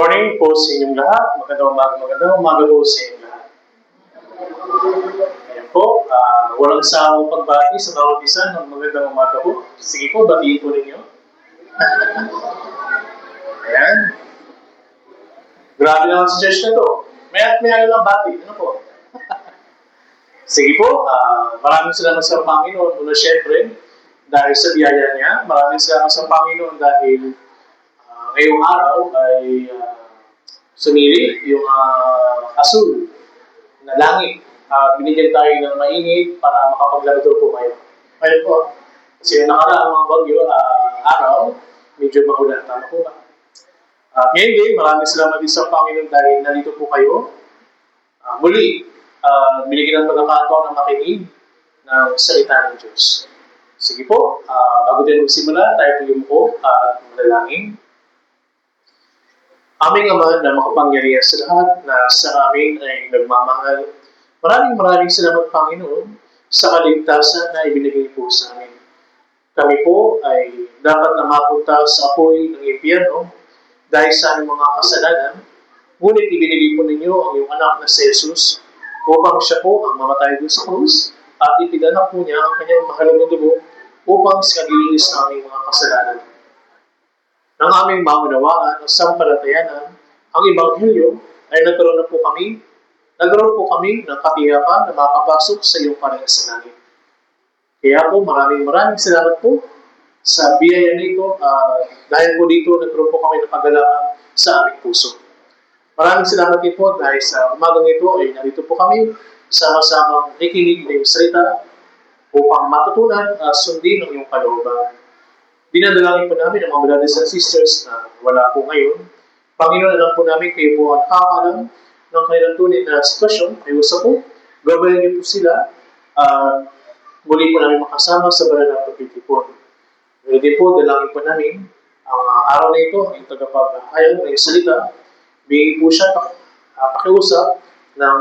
morning po sa inyong lahat. Magandang umaga po sa inyong lahat. Ayan po, walang sawang pagbati sa bawat isa ng magandang umaga po. Sige po, batiin po ninyo. Ayan. Grabe naman sa church na to. May lang bati. Ano po? Sige po, maraming salamat sa Panginoon. Una syempre, dahil sa biyaya niya, maraming salamat sa Panginoon dahil ngayong araw ay sumili yung asul na langit. Binigyan tayo ng mainit para makapaglaro po kayo. Ayun po. Kasi yung nakaraang mga bagyo, araw, medyo magulan. Tama po ba? Ngayon din, maraming salamat din sa Panginoon dahil nandito po kayo. Muli, binigyan ng pagkakataon ng makinig ng salita ng Diyos. Sige po, bago din magsimula, tayo po yung po at manalangin. Aming Ama na makapangyarihan sa lahat na sa amin ay nagmamahal. Maraming salamat, Panginoon, sa kaligtasan na ibinigay po sa amin. Kami po ay dapat na mapunta sa apoy ng impyerno dahil sa aming mga kasalanan, ngunit ibinigay po ninyo ang iyong anak na si Jesus upang siya po ang mamatay doon sa krus at ipinanap po niya ang kanyang mahalagang dugo upang sa kaglilinis ng aming mga kasalanan. Nang aming maunawaan ang sampalatayanan, ang Ebanghelyo ay nagkaroon po kami ng katiyakan na makapasok sa iyong parangasan. Kaya po maraming salamat po sa biyaya nito dahil po dito nagkaroon po kami ng kagalakan sa aming puso. Maraming salamat din po dahil sa umagang ito ay narito po kami sama-samang nakikinig ng iyong salita upang matutunan at sundin ang iyong kalooban. Dinadalangin po namin ang mga brothers and sisters na wala po ngayon. Panginoon, alam po namin kayo po ang nakakaalam ng kanilang tunay na sitwasyon. Ayusa po, gabayan niyo po sila at muli po namin makasama sa banal na pagtitipon. Ngayon din po, dalangin po namin ang araw na ito, ang tagapagpahayag ng salita. Bigay po siya pakiusap ng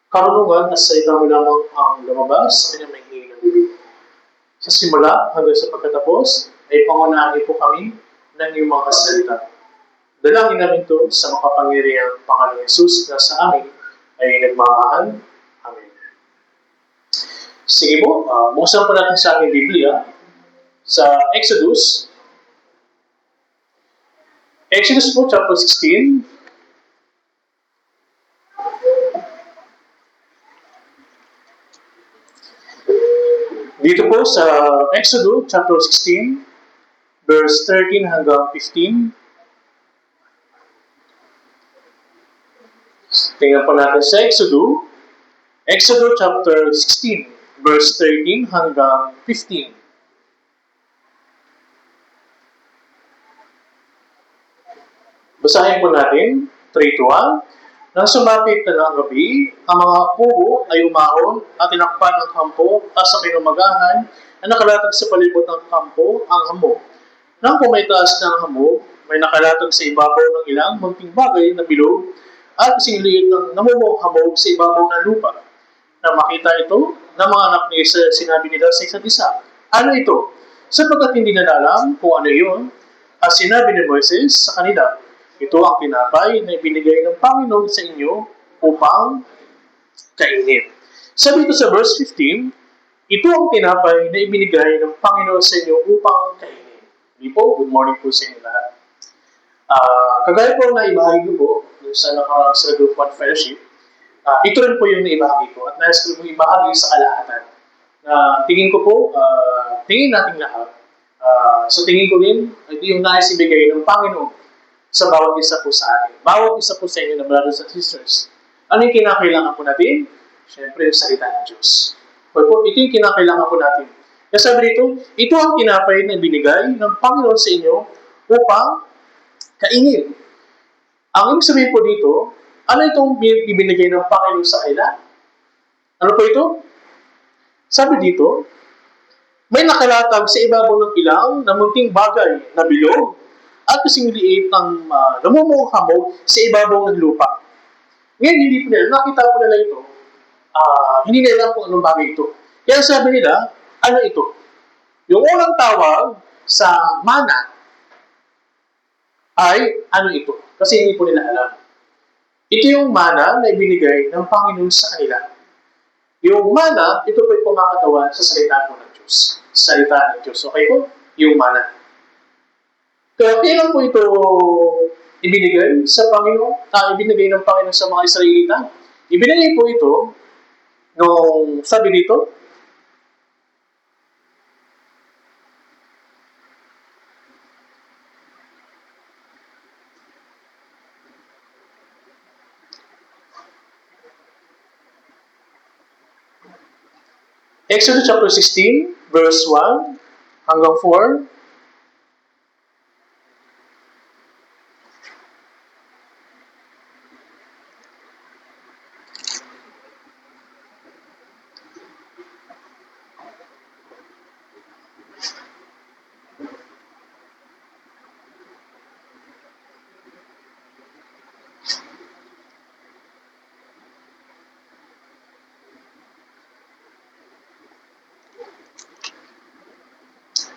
karunungan at salita mo lamang ang lumabas sa kanyang may hingin ng bibig. Sa simula hanggang sa pagkatapos ay pangunahin po kami ng iyong mga salita. Dalangin namin ito sa makapangyarihang Panginoong Hesus na sa amin ay nagmamahal. Amen. Sige po, buksan po natin sa aking Biblia sa Exodus. Exodus po, chapter 16. Dito po sa Exodus chapter 16, verse 13 hanggang 15. Tingnan po natin sa Exodus chapter 16, verse 13 hanggang 15. Basahin po natin, 3-1. Nang sumapit na ng gabi, ang mga pugo ay umahon at tinakpan ng kampo at sa kinumagahan ay nakalatag sa palibot ng kampo ang hamog. Nang pumaitaas ng hamog, may nakalatag sa ibabaw ng ilang munting bagay na bilog at singliit ng namumong hamog sa ibabaw ng lupa. Nang makita ito ng mga anak ni Israel, sinabi nila sa isa't isa, "Ano ito?" Sapagkat hindi nila alam kung ano iyon, at sinabi ni Moises sa kanila, "Ito ang tinapay na ibinigay ng Panginoon sa inyo upang kainin." Sabi ito sa verse 15, "Ito ang tinapay na ibinigay ng Panginoon sa inyo upang kainin." Hindi po, good morning po sa inyo lahat. Kagaya po na ibahagi ko sa nakarang sa Group 1 Fellowship, ito rin po yung naibahagi ko at nais ko po ibahagi sa kalahatan. Tingin ko po, tingin natin lahat, so tingin ko rin, ito yung nais ibigay ng Panginoon sa bawat isa po sa atin. Bawat isa po sa inyo na brothers and sisters. Ano yung kinakailangan po natin? Siyempre, yung salita ng Diyos. Ito yung kinakailangan po natin. Kaya sabi dito, ito ang tinapay na binigay ng Panginoon sa inyo upang kainin. Ang ibig sabihin po dito, ano itong ibinigay ng Panginoon sa kanila? Ano po ito? Sabi dito, may nakalatag sa ibabaw ng ilang na munting bagay na bilog at kasing liit ng namumong hamog sa ibabaw ng lupa. Ngayon, hindi po nila, nakita po nila ito, hindi nila alam kung anong bagay ito. Kaya sabi nila, ano ito? Yung unang tawag sa mana ay ano ito? Kasi hindi po nila alam. Ito yung mana na ibinigay ng Panginoon sa kanila. Yung mana, ito po ay kumakatawan sa salita po ng Diyos. Salita ng Diyos. Okay po? Yung mana. Kaya kailan po ito ibinigay sa Panginoon? Ibinigay ng Panginoon sa mga Israelita? Ibinigay po ito nung sabi dito, Exodus chapter 16, verse 1 hanggang 4.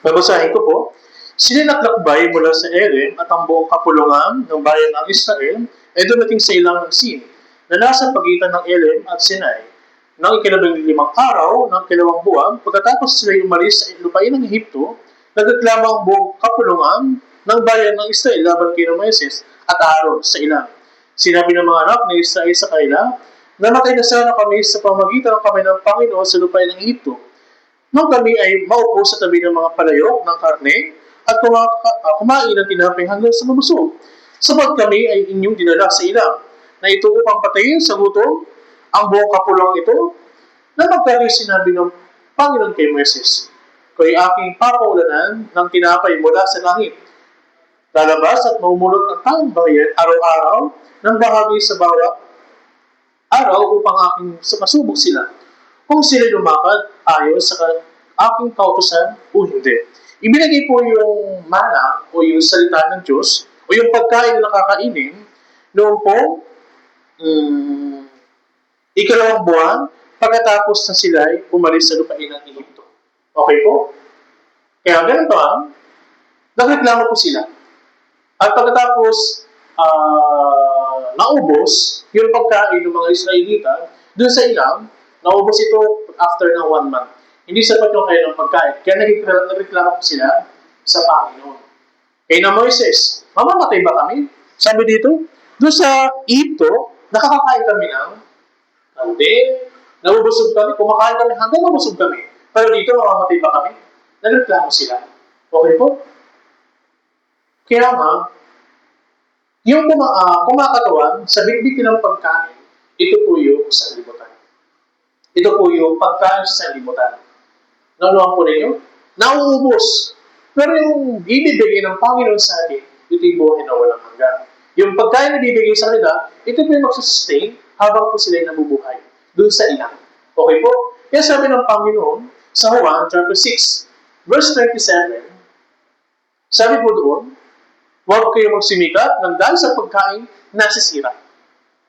Babasahin ko po. Sininaklakbay mula sa Eren at ang buong kapulungan ng bayan ng Israel ay dumating sa ilang ng Sin, na nasa pagitan ng Eren at Sinai. Nang ika-15 araw ng 2 buwan, pagkatapos sila umalis sa lupain ng Ehipto, nagreklamo ang buong kapulungan ng bayan ng Israel laban kay Moises at Aaron sa ilang. Sinabi ng mga anak ni Israel sa kanila, namatay na sana kami sa pamagitan ng kamay ng Panginoon sa lupain ng Ehipto, nung kami ay maupo sa tabi ng mga palayok ng karne at kumain ng tinapay hanggang sa mabusog. Sapat kami ay inyong dinala sa ilang, na ito upang patayin sa gutom ang buong kapulungan ito, na magkari sinabi ng Panginoon kay Moises, "Ko'y aking papaulanan ng tinapay mula sa langit. Lalabas at mamumulot ang tanging bayan araw-araw ng bahagi sa bawat araw upang aking masubok sila, kung sila lumakad ayon sa aking kautusan o hindi." Ibinigay po yung mana o yung salita ng Diyos o yung pagkain na nakakainin noon po ikalawang buwan pagkatapos na sila ay umalis sa lupain ng Ehipto. Okay po? Kaya ganun pa, nagreklamo po sila. At pagkatapos naubos yung pagkain ng mga Israelita doon sa ilang, naubos ito after ng 1 month. Hindi sapat yung kaya ng pagkain. Kaya nagreklamo po sila sa Panginoon. Kaya na Moises, mamamatay ba kami? Sabi dito, doon sa Ehipto, nakakakain kami ng hindi, nabubusog kami, kumakain kami hanggang mabusog kami. Pero dito, mamamatay ba kami? Nagreklamo sila. Okay po? Kaya nga, yung kumakatawan sa bitbitin ng pagkain, ito po yung sanlibutan. Ito po yung pagkain sa sanlibutan. Naluhan po ninyo? Nauubos. Pero yung ibibigay ng Panginoon sa atin, ito yung buhay na walang hanggan. Yung pagkain na bibigay sa kanila, ito po yung magsusustain habang po sila nabubuhay doon sa ilang. Okay po? Kaya sabi ng Panginoon sa Juan chapter 6, verse 27, sabi po doon, huwag kayo magsimikap ng dahil sa pagkain nasisira.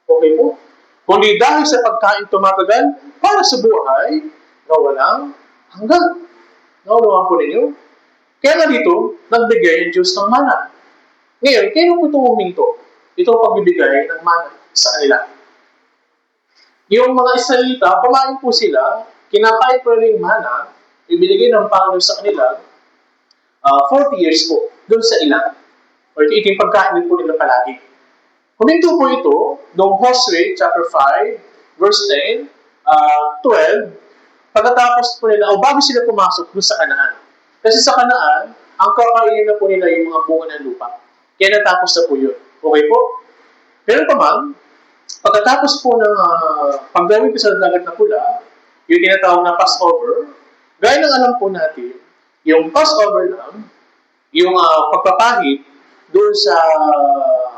Okay po? Kundi dahil sa pagkain tumatagal para sa buhay na walang hanggan. Nauluhan po ninyo? Kaya nga dito, nagbigay ang Diyos ng mana. Ngayon, kaya po ito huminto? Ito ang pagbibigay ng mana sa kanila. Yung mga Israelita, kumain po sila, kinakain po nila yung mana, ibinigay ng Panginoon sa kanila, 40 years po, doon sa ilang. O ito yung pagkain din po nila palagi. Huminto po ito, noong Hosea chapter 5, verse 10, 12, pagkatapos po nila, o bago sila pumasok doon sa Kanaan. Kasi sa Kanaan, ang kakainin na po nila yung mga bunga ng lupa. Kaya natapos na po yun. Okay po? Pero pa man, pagkatapos po ng paggawin ko sa dagat na pula, yung tinatawag na Passover, gaya ng alam po natin, yung Passover lang, yung pagpapahid doon sa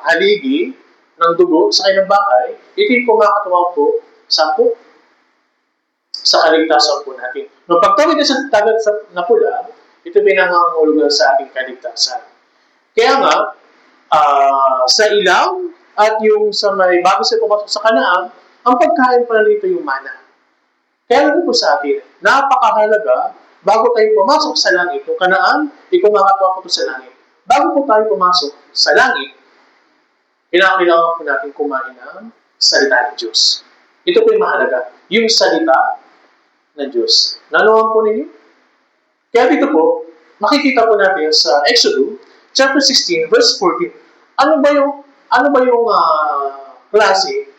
haligi ng dugo sa kanyang bakay, ito yung kumakatawa po sa kaligtasan po natin. Nung pagtawid na sa dagat na pula, ito pinangangulugan sa ating kaligtasan. Kaya nga, sa ilang at yung sa may bago siya pumasok sa Kanaan, ang pagkain pala nito yung mana. Kaya ano po sa atin, napakahalaga bago tayo pumasok sa langit, yung Kanaan, ikaw makatawa ko sa langit. bago po tayo pumasok sa langit, kailangan po natin kumain ng salita ng Diyos. Ito po yung mahalaga, yung salita ng Diyos. Nanuhan po ninyo? Kaya dito po, makikita po natin sa Exodus chapter 16, verse 14. Ano ba yung klase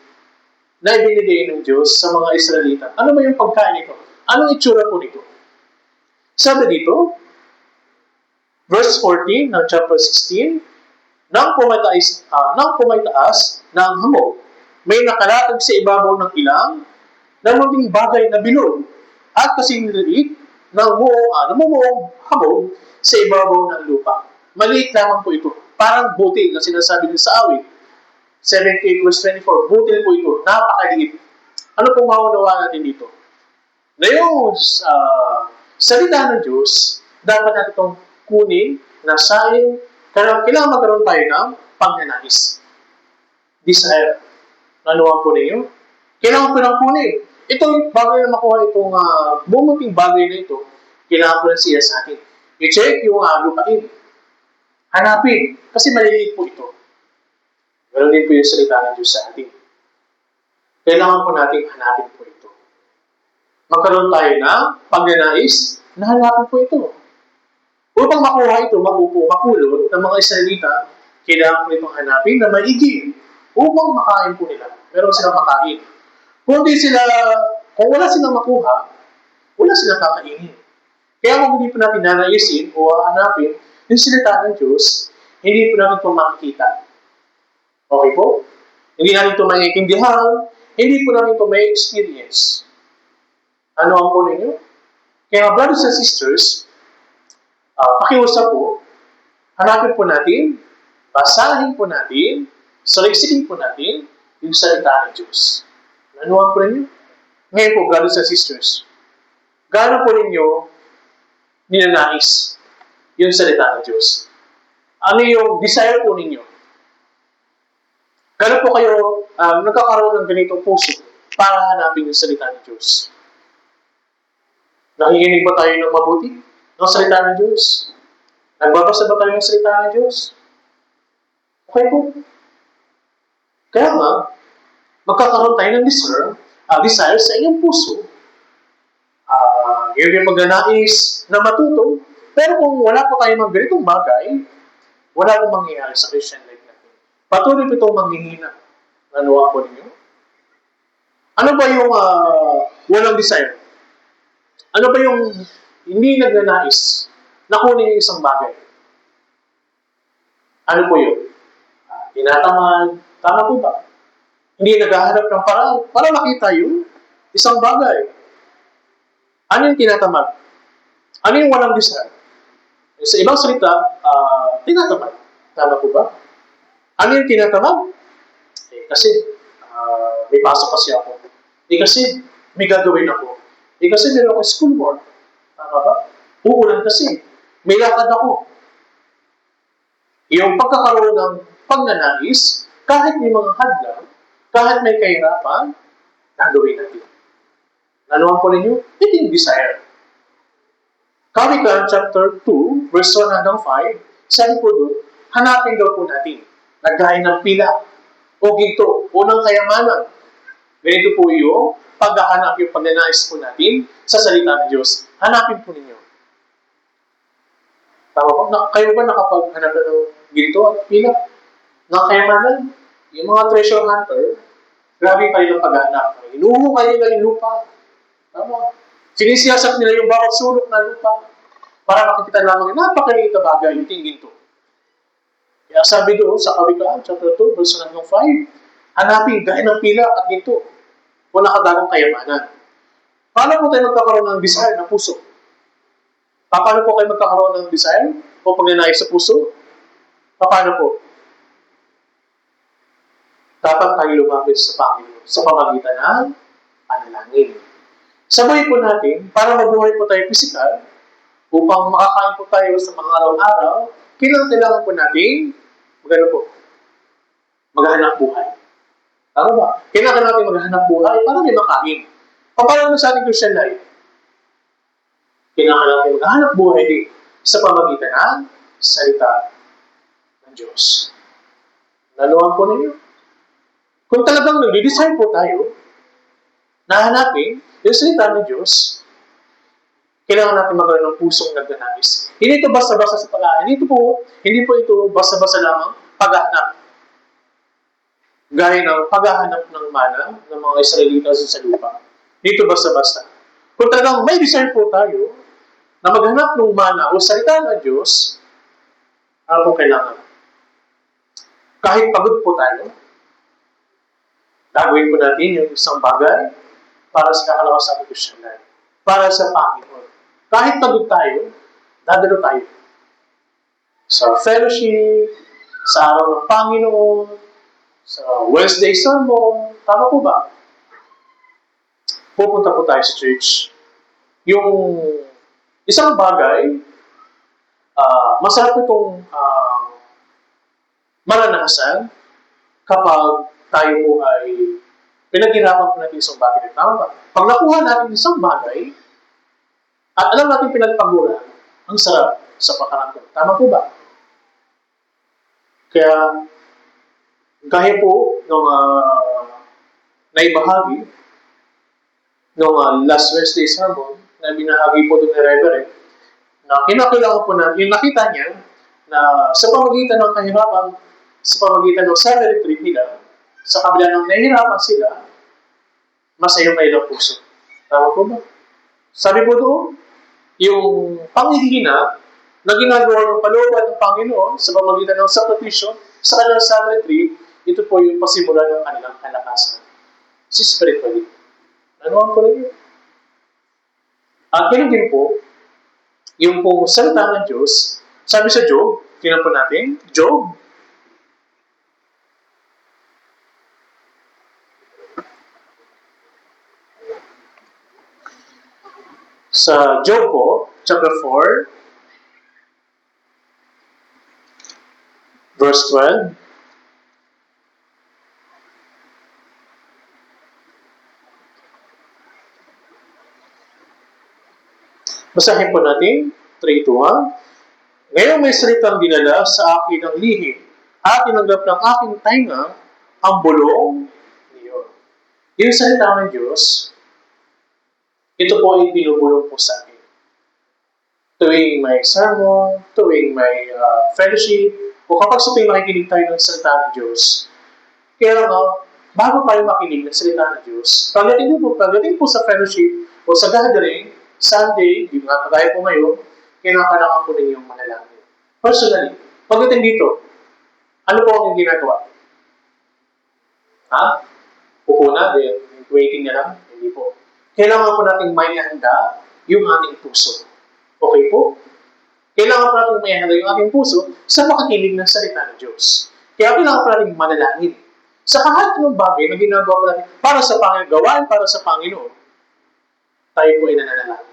na ibinigay ng Diyos sa mga Israelita? Ano ba yung pagkain nito? Anong itsura po nito? Sabi dito, verse 14 ng chapter 16, nang pumataas ng hamog, may nakalatag sa ibabaw ng ilang na maging bagay na bilog at kasing liit ng namumuong hamog sa ibabaw ng lupa. Maliit lamang po ito. Parang butil na sinasabi din sa awit. 17 verse 24, butil po ito. Napakaliit. Ano pong maunawa natin dito? Na yung salita ng Diyos, dapat natin itong kunin, nasahin, kailangan magkaroon tayo ng pagnanais. Desire. Nanuhan po ninyo? Kailangan po ng kunin. Ito, bagay na makuha itong bumuting bagay na ito, kailangan po na siya sa atin. I-check yung lupain. Hanapin. Kasi maliliit po ito. Meron din po yung salita ng Diyos sa atin. Kailangan po natin hanapin po ito. Magkaroon tayo ng pagnanais na hanapin po ito. Upang makuha ito, mapulot ng mga Israelita, kailangan po itong hanapin na maigi upang makain po nila. Meron silang makain. Kung wala silang makuha, wala silang kakainin. Kaya kung hindi po natin nanaisin o hanapin yung salita ng Diyos, hindi po natin ito makikita. Okay po? Hindi natin ito maintindihan, hindi po natin ito may experience. Ano ang po ninyo? Kaya brothers and sisters, pakiusap po, hanapin po natin, basahin po natin, salisikin po natin yung salita ng Diyos. Ano ang po ninyo? Ngayon po, brothers and sisters, gaano po ninyo ninanais yung salita ng Diyos? Ano yung desire po ninyo? Gaano po kayo nagkakaroon ng ganitong puso para hanapin yung salita ng Diyos? Nakikinig ba tayo ng mabuti ng salita ng Diyos? Nagbabasa ba tayo ng salita ng Diyos? Okay po. Kaya nga, magkakaroon tayo ng desire sa inyong puso. Yun yung magnanais na matuto. Pero kung wala pa tayong mga ganitong bagay, wala pong mangyayari sa Christian life natin. Patuloy po itong manghihina. Nanuha po ninyo? Ano ba yung walang desire? Ano ba yung hindi nagnanais na kunin yung isang bagay? Ano po yun? Tinatamad. Tama po ba? Hindi naghahanap ng paraan para makita yung isang bagay. Ano yung tinatamad? Ano yung walang desire? Sa ibang salita, tinatamad. Tama po ba? Ano yung tinatamad? Kasi may pasok kasi ako. Kasi may gagawin ako. Kasi meron ako schoolwork. Tama ba? Uulan kasi. May lakad ako. Yung pagkakaroon ng pagnanais, kahit may mga hadlang, kahit may kahirapan, gagawin natin. Nanuhan po ninyo? Ito yung desire. Kawikaan chapter 2, verse 1 hanggang 5, sabi po doon, hanapin daw po natin. Naghain ng pila o ginto, unang kayamanan. Ganito po yung paghahanap yung pagnanais po natin sa salita ng Diyos. Hanapin po ninyo. Tama po? Kayo ba nakapaghanap na ng ginto at pila? Ng kayamanan? Yung mga treasure hunter, grabe kayo ng paghahanap. Inuho kayo ng lupa. Tama. Sinisiyasat nila yung bawat sulok na lupa para makikita lamang yung napakaliit na bagay, yung ginto. Kaya sabi doon sa Kawikaan, chapter 2, verse 1 hanggang 5, hanapin gaya ng pila at ginto o nakadagang kayamanan. Paano po tayo magkakaroon ng desire ng puso? Paano po kayo magkakaroon ng desire o pagnanais sa puso? Paano po? Dapat tayo lumapit sa Panginoon sa pamagitan ng panalangin. Sabay po natin, para mabuhay po tayo pisikal, upang makakain po tayo sa mga araw-araw, kailangan po natin, maghanap buhay. Tama ba? Kailangan natin maghanap buhay para may makain. Paano sa ating Christian life? Kailangan natin maghanap buhay din sa pamagitan ng salita Diyos. Naluhan po ninyo. Kung talagang nag-desire po tayo, nahanapin yung salita ng Diyos, kailangan natin magkaroon ng pusong nagdanais. Hindi ito basta-basta sa pag-aaral. Hindi po ito basta-basta lamang paghahanap. Gaya ng paghahanap ng mana ng mga Israelita sa lupa. Dito basta-basta. Kung talagang may desire po tayo na maghanap ng mana o salita ng Diyos, ano po kailangan? Kahit pagod po tayo, gagawin po natin yung isang bagay para sa kakalakas sa Kristyanan. Para sa Panginoon. Kahit pagod tayo, dadalo tayo. Sa fellowship, sa araw ng Panginoon, sa Wednesday sermon, tama po ba? Pupunta po tayo sa church. Yung isang bagay, masarap itong maranasan kapag tayo po ay pinaghirapan po natin isang bagay. Tama ba? Pag nakuha natin isang bagay, at alam natin pinagpaguran, ang sarap sa pakaramdam. Tama po ba? Kaya po, nung naibahagi, nung last Wednesday sermon, na binahagi po doon ni Reverend, na kinakailangan po na, yung nakita niya, na sa pamagitan ng kahirapan, sa pamagitan ng self-retreat nila, sa kabila ng nahihirapan sila, masaya may ilang puso. Tama po ba? Sabi po doon, yung panghihina na ginagawa ng palooban ng Panginoon sa pamagitan ng sakripisyo sa kanilang self-retreat, ito po yung pasimula ng kanilang kalakasan. Si spiritually. Ano ang po rin yun? At ganun din po, yung po salita ng Diyos, sabi sa Job, tingnan po natin, Job, sa Job po, chapter 4, verse 12, basahin po natin, 3:1. Ngayon may salitang dinala sa akin ang lihim at tinanggap ng aking tainga ang bulong niyon. Yung salita ng Diyos, ito po ay binubulong po sa akin. Tuwing may sermon, tuwing may fellowship, o kapag sa tuwing makikinig tayo ng salita ng Diyos. Kaya bago tayo makinig ng salita ng Diyos, pagdating po sa fellowship o sa gathering, Sunday, di ba, kagaya po ngayon, kinakailangan po ninyong manalangin. Personally, pagdating dito, ano po ang ginagawa? Upo na, waiting na lang? Hindi po. Kailangan po nating may handa yung ating puso. Okay po? Kailangan po nating may handa yung ating puso sa makikinig ng salita ng Diyos. Kaya kailangan po nating manalangin. Sa kahit anong bagay na ginagawa po natin para sa Panginoon, gawain para sa Panginoon, tayo po ay nananalangin.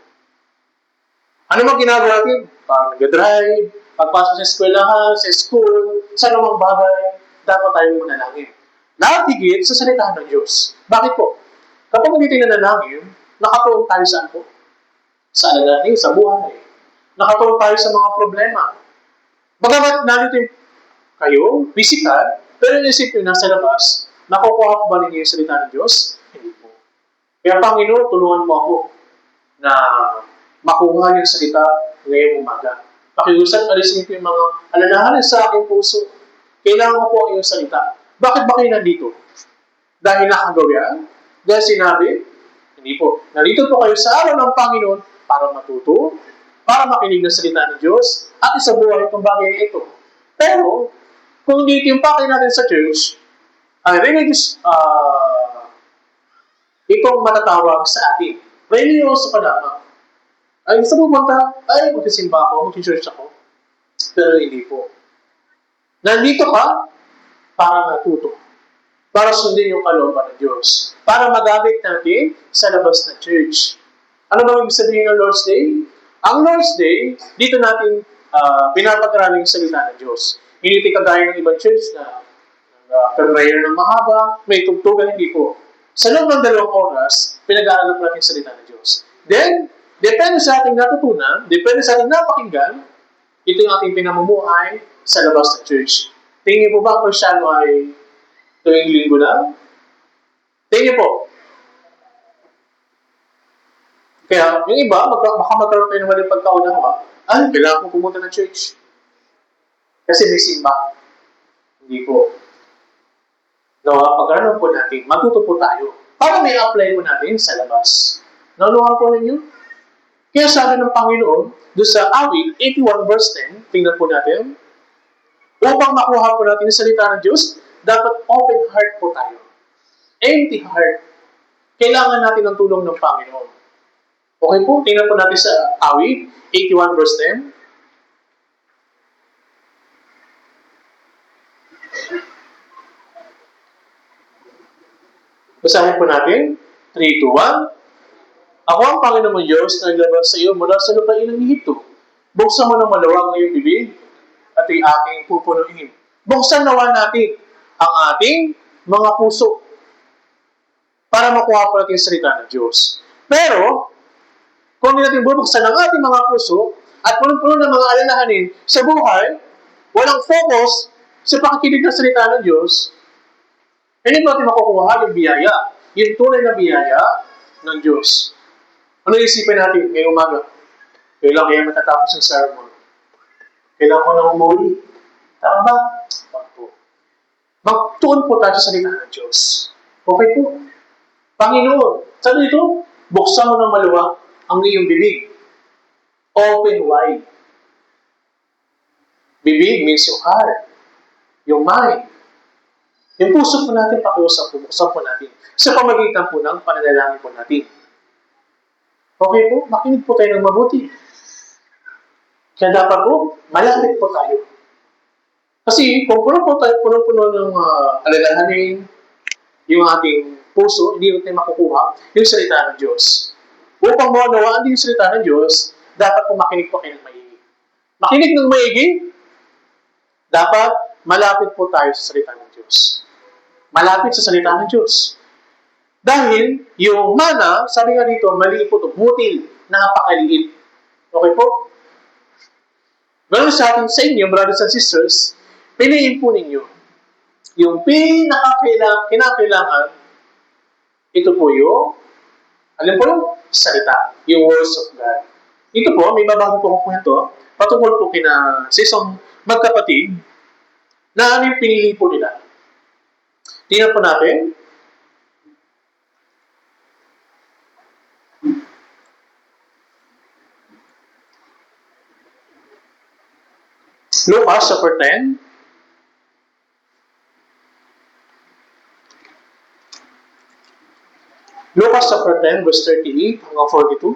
Ano mang ginagawa natin? Pag nag-drive, pagpasok sa eskwelahan, sa school, sa anumang bagay, dapat tayo manalangin. Lahat higit sa salita ng Diyos. Bakit po? Kapag hindi tayo nanalangin, nakatuon tayo saan po? Sa alalahanin, sa buhay. Nakatuon tayo sa mga problema. Bagamat nandito kayo, physical, pero inisip nyo nasa labas, nakukuha ko ba ninyo yung salita ng Diyos? Hindi po. Kaya Panginoon, tulungan mo ako na makuha yung salita ngayong umaga. Pakiusap, alisin ko yung mga alalahanin sa aking puso. Kailangan ko po ang iyong salita. Bakit ba kayo nandito? Dahil nakagawian? Dahil sinabi? Hindi po. Nandito po kayo sa araw ng Panginoon para matuto, para makinig ng salita ng Diyos, at isabuhay itong bagay na ito. Pero, kung dito yung pakay natin sa church, ang religious, itong matatawag sa atin. Religyoso ka lamang. Ay, gusto mo punta? Ay, magsisimba ako, mag-church ako. Pero hindi po. Nandito ka para matuto. Para sundin yung kalooban ng Diyos. Para magamit natin sa labas ng church. Ano ba ibig sabihin ng Lord's Day? Ang Lord's Day, dito natin pinapag-aralan yung salita ng Diyos. Hindi kagaya ng ibang church na prayer ng mahaba, may tugtugan, hindi po. Sa loob ng 2 oras, pinag-aaralan natin yung salita ng Diyos. Then, depende sa ating natutunan, depende sa ating napakinggan, ito yung ating pinamumuhay sa labas ng church. Tingin po ba ang Kristyano ay tuwing linggo lang? Tingin po. Kaya yung iba, baka magkaroon kayo ng maling pagkaunawa, kailangan kong pumunta ng church. Kasi may simba. Hindi po. Nawa, pagkaroon po natin, matuto po tayo. Para may apply po natin sa labas. Naluhan po ninyo? Kaya sabi ng Panginoon, doon sa awit 81 verse 10, tingnan po natin, upang makuha po natin yung salita ng Diyos, dapat open heart po tayo. Empty heart. Kailangan natin ng tulong ng Panginoon. Okay po, tingnan po natin sa awit 81 verse 10. Basahin po natin. 3, 2, 1. Ako ang Panginoon mong Diyos na naglabas sa iyo mula sa lupain ng Ehipto. Buksan mo ng malawang ng iyong bibig at ay aking pupunuin. Buksan nawa natin ang ating mga puso para makuha po natin yung salita ng Diyos. Pero, kung hindi natin bubuksan ang ating mga puso at punong-puno ng mga alalahanin sa buhay, walang focus sa pakikinig ng salita ng Diyos, hindi natin makukuha yung biyaya, yung tunay na biyaya ng Diyos. Ano isipin natin ngayong umaga? Kailan kaya matatapos yung sermon? Kailan ko nang umuwi? Tama ba? Magtuon po tayo sa salita ng Diyos. Okay po. Panginoon, sabi dito, buksan mo ng maluwag ang iyong bibig. Open wide. Bibig means yung heart, yung mind. Yung puso po natin, pakiusap po, buksan po natin sa pamagitan po ng pananalangin po natin. Okay po, makinig po tayo ng mabuti. Kaya dapat po, malapit po tayo. Kasi kung puno-puno ng alalahanin, yung ating puso, hindi natin makukuha yung salita ng Diyos. Upang maunawaan din yung salita ng Diyos, dapat po makinig po kayo ng maigi. Makinig ng maigi, dapat malapit po tayo sa salita ng Diyos. Malapit sa salita ng Diyos. Dahil yung mana, sabi nga dito, maliit po ito, butil, napakaliit. Okay po? Ganun sa atin sa inyo, brothers and sisters, piliin po ninyo yung kinakailangan, ito po yung, alam po yung salita, yung words of God. Ito po, may babago po akong kwento, patungkol po sa isang magkapatid, na ano yung pinili po nila. Tingnan po natin. Lucas chapter 10. Lucas chapter 10, verse 38 hanggang 42.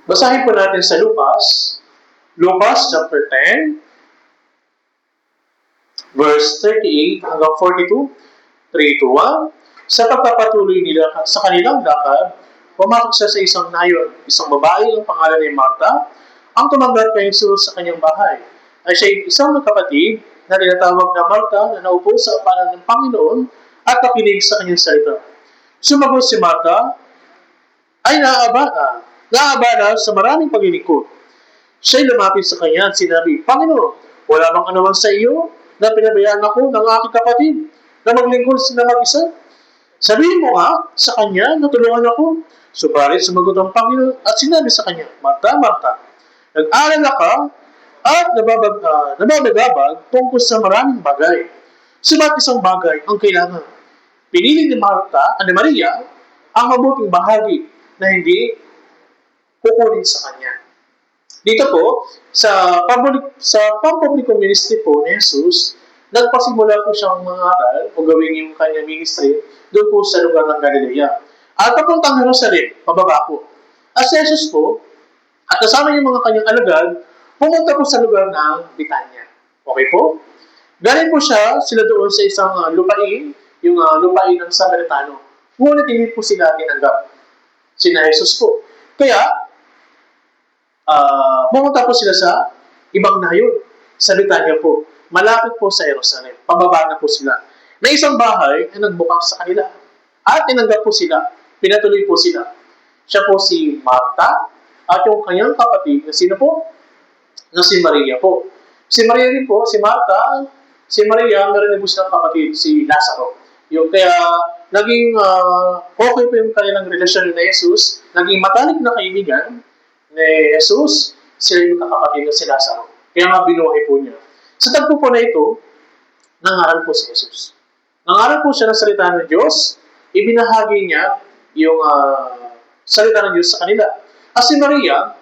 Basahin po natin sa Lucas chapter 10, verse 38 hanggang 42, 3 to 1. Sa pagpapatuloy nila sa kanilang lakad, pumasok siya sa isang nayon, isang babae ang pangalan ni Marta, ang tumanggap kay Jesus sa kanyang bahay. Ay siya isang magkapatid na tinatawag na Marta na naupo sa kanan ng Panginoon at nakinig sa kanyang salita. Sumagot si Marta ay naabala sa maraming paglilingkod. Siya'y lumapit sa kanya at sinabi, Panginoon, wala bang anuman sa iyo na pinabayaan ako ng aking kapatid na maglingkod sila mag-isa? Sabihin mo nga sa kanya na tulungan ako. Subalit sumagot ang Panginoon at sinabi sa kanya, Marta, Marta, nag-aalala ka at nababagabag tungkol sa maraming bagay. Subalit isang bagay ang kailangan. Pinili ni Maria, ang mabuting bahagi na hindi kukunin sa kanya. Dito po, sa pampublikong ministry po ni Jesus, nagpasimula po siyang mangaral o gawin yung kanyang ministry doon po sa lugar ng Galilea. At papuntang Jerusalem, pababa po. At si Jesus po, at kasama yung mga kanyang alagad, pumunta po sa lugar ng Bitanya. Okay po? Galing po sila doon sa isang lupain, yung lupain ng Samaritano. Ngunit hindi po sila tinanggap. Sina Jesus po. Kaya, pumunta po sila sa ibang nayon, sa Bitanya po. Malapit po sa Jerusalem. Pababa na po sila. may isang bahay na nagbukas sa kanila. At tinanggap po sila. Pinatuloy po sila. Siya po si Marta at yung kanyang kapatid na sino po? Na si Maria po. Si Maria rin po, si Marta, si Maria, meron din po silang kapatid, si Lazaro. Yung kaya naging okay po yung kanilang relasyon ni Jesus, naging matalik na kaibigan ni Jesus, sila yung kakapatid na si Lazaro. Kaya nga binuhay po niya. Sa tagpo po na ito, nangaral po si Jesus. Nangaral po siya ng salita ng Diyos, ibinahagi niya yung salita ng Diyos sa kanila. At si Maria,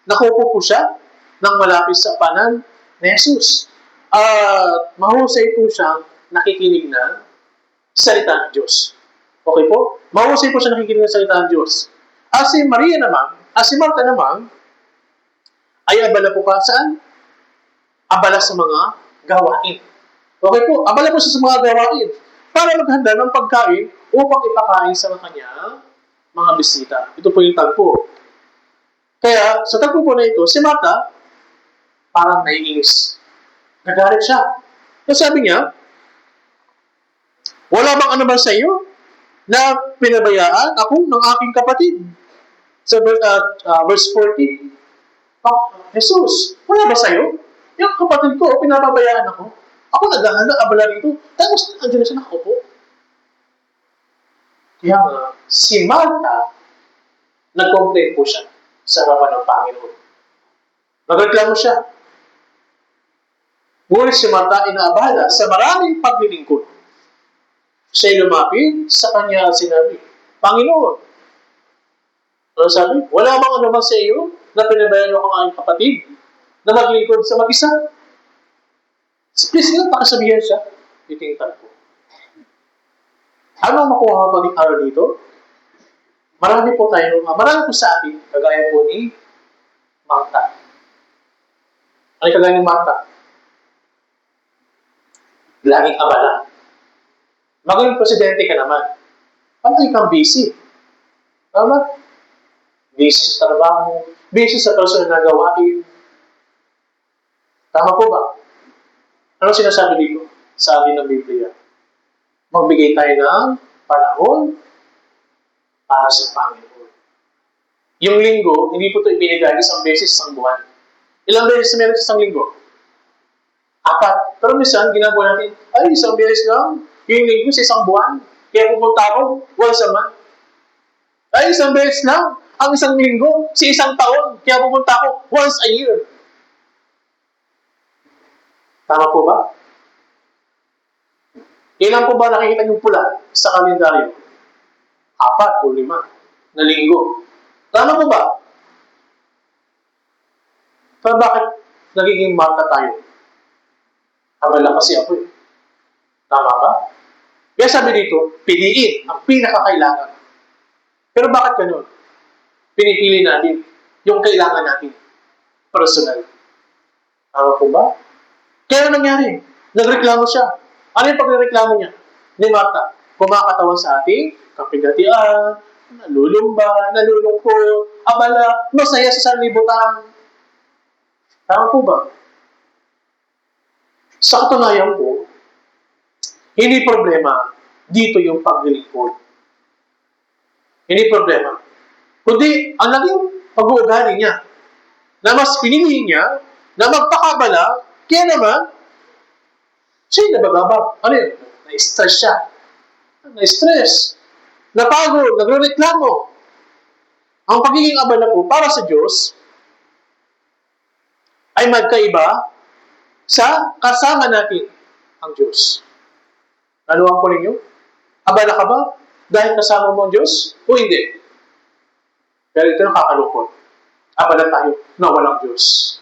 nakupo po siya nang malapit sa panan ni Jesus. At mahusay po siyang nakikinig ng salita ng Diyos. Okay po? Mahusay po siya nakikinig ng salita ng Diyos. Si Maria naman, si Marta naman, ay abala po pa saan? Abala sa mga gawain. Okay po? Abala po siya sa mga gawain para maghanda ng pagkain upang ipakain sa kanya mga bisita. Ito po yung tagpo. Kaya, sa tagpo po na ito, si Marta, parang naiinis. Nagalit siya. Kasi sabi niya, wala bang ano ba sa iyo na pinabayaan ako ng aking kapatid? Sa verse 40, Jesus, wala ba sa iyo? Yung kapatid ko, pinababayaan ako. Ako naghahanda, abala rito. Tapos, andyan na siya nakaupo. Kaya nga, si Marta, nag-complain po siya sa harapan ng Panginoon. Nagreklamo siya. Ngunit si Marta inaabala sa maraming paglilingkod. Siya'y lumapit sa kanya at sinabi, Panginoon, ano sabi? Wala bang ano sa iyo na pinabayaan ako ang aking kapatid na maglingkod sa mag-isa? Please nga, pakisabihan siya. Titingtan ko. Ano ang makuha ko ng araw dito? Marami po sa atin, kagaya po ni Marta. Ano yung kagaya ni Marta? Laging abala. Maging presidente ka naman. Palagi kang busy. Tama? Busy sa trabaho, busy sa personal na gawain. Tama po ba? Ano sinasabi dito sa atin ng Biblia? Magbigay tayo ng panahon para sa Panginoon. Yung linggo, hindi po ito ibinigay isang beses isang buwan. Ilang beses meron sa isang linggo? 4. Pero minsan, ginagawa natin, ay, isang beses lang, yung linggo sa isang buwan. Kaya pupunta ako, once a month. Ay, isang beses lang, ang isang linggo, sa isang taon. Kaya pupunta ako, once a year. Tama po ba? Ilan po ba nakikita yung pula sa kalendaryo? 4 o 5 na linggo. Tama po ba? Pero bakit nagiging Marta tayo? Abala kasi ako eh. Tama ba? Kaya sabi dito, piliin ang pinakakailangan. Pero bakit ganun? Pinipili natin yung kailangan natin. Personal. Tama po ba? Kaya nangyari? Nagreklamo siya. Ano yung pagreklamo niya? Ni Marta, kumakatawan sa ating kapigatian, nalulumba, nalulungkot, abala, masaya sa sanlibutan. Tama po ba? Sa katunayan po, hindi problema dito yung paglilingkod. Hindi problema. Kundi, ang naging pag-uugali niya, na mas pinili niya, na magpakabala, kaya naman, siya'y nabababa. Ano yun? Na-stress siya. Na-stress. Napagod. Nagre-reklamo. Ang pagiging abala po para sa Diyos ay magkaiba sa kasama natin ang Diyos. Nanuwang po ninyo? Abala ka ba dahil kasama mo ang Diyos o hindi? Pero ito nakakalungkot. Abala tayo na walang Diyos.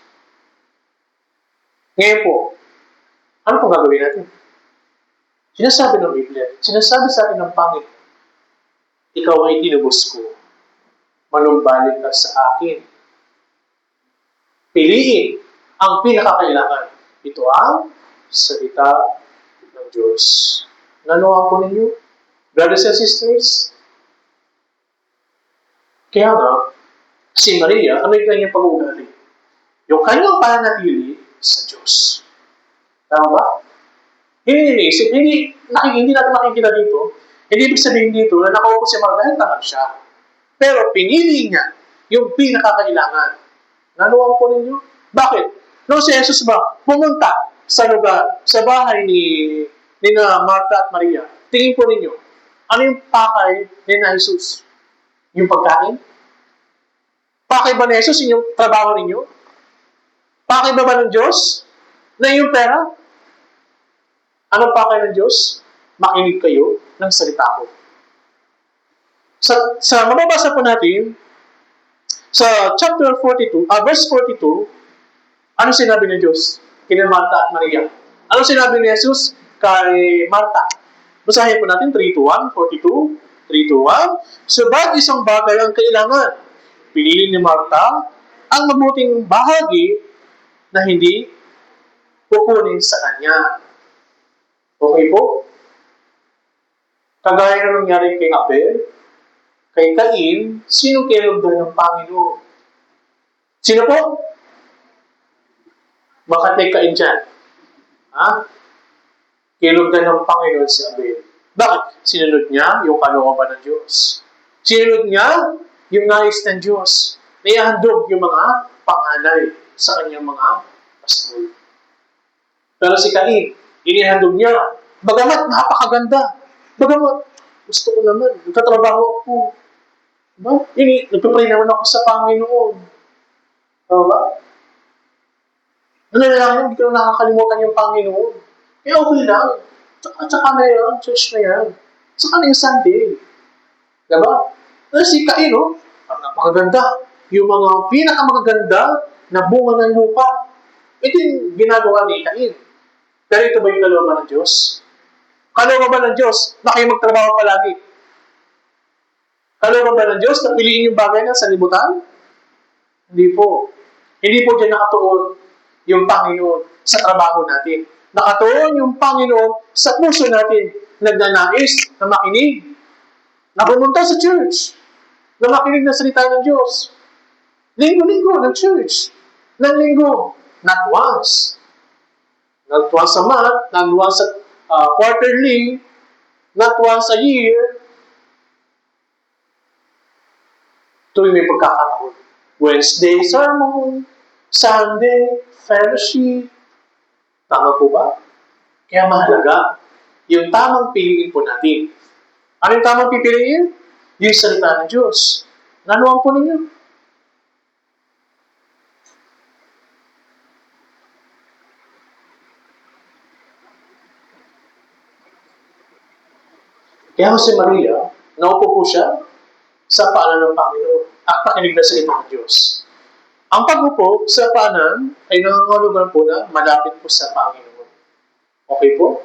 Ngayon po, ano pong gagawin natin? Sinasabi ng Biblia, sinasabi sa akin ng Panginoon, ikaw ay tinubos ko, manumbalik ka sa akin. Piliin ang pinakakailangan. Ito ang salita ng Diyos. Nanuwang po ninyo? Brothers and sisters? Kaya nga, si Maria, ano yung kanyang pag-uugali? Yung kanyang pananatili sa Diyos. Tama ba? Hindi iniisip, hindi natin makikita dito. Hindi ibig sabihin dito na nakaupo si Maria dahil tamad siya. Pero pinili niya yung pinakakailangan. Nanuwang po ninyo? Bakit? Nung si Jesus ba, pumunta sa lugar, sa bahay ni na Martha at Maria, tingin po ninyo, ano yung pakay ni na Jesus? Yung pagkain? Pakay ba ni Jesus yung trabaho ninyo? Pakay ba ng Diyos na yung pera? Anong pakay ng Diyos? Makinig kayo ng salita ko. Sa mababasa po natin, sa chapter 42, verse 42, ano sinabi ng Diyos kina Martha at Maria? Ano sinabi ni Jesus kay Martha? Basahin po natin 3:1, 42, 3:1. Subalit isang bagay ang kailangan. Pinili ni Martha ang mabuting bahagi na hindi kukunin sa kanya. Okay po? Kagaya na nangyari kay Abel, kay Cain, sino kinugdan ng Panginoon? Sino po? Bakit may Cain dyan? Ha? Kinugdan ng Panginoon si Abel. Bakit? Sinunod niya yung kalooban ng Diyos. Sinunod niya yung nais ng Diyos. Naihandog yung mga panganay sa kanyang mga pastor. Pero si Cain, inihandog niya. Bagamat napakaganda. Bagamat gusto ko naman, nagtatrabaho ako. Diba? Nagpapray naman ako sa Panginoon. Diba? Ano na lang, hindi ko nakakalimutan yung Panginoon. Kaya okay lang. Tsaka na yan, church na yan. Tsaka na yung Sunday. Diba? Pero si Cain, napakaganda. Yung mga pinakamagaganda na bunga ng lupa. Ito yung ginagawa ni Cain. Pero ito ba yung kalooban ng Diyos? Kalooban ba ng Diyos na kayo magtrabaho palagi? Kalooban ba ng Diyos na piliin yung bagay na sa libutan? Hindi po. Hindi po dyan nakatuon yung Panginoon sa trabaho natin. Nakatuon yung Panginoon sa puso natin. Nagnanais na makinig. Na pumunta sa church. Na makinig na salita ng Diyos. Linggo-linggo ng church. Ng linggo. Not once. Not once a month. Not once a quarterly. Not once a year. Tuwing may pagkakataon. Wednesday, sermon. Sunday, fellowship. Tama po ba? Kaya mahalaga, yung tamang piliin po natin. Ano yung tamang pipiliin? Yung salita ng Diyos. Nanuwang po ninyo? Kaya si Maria, naupo po siya sa paanan ng Panginoon at pakinig na salita ng Diyos. Ang pag-upo sa paanan ay nangangahulugan po na malapit po sa Panginoon. Okay po?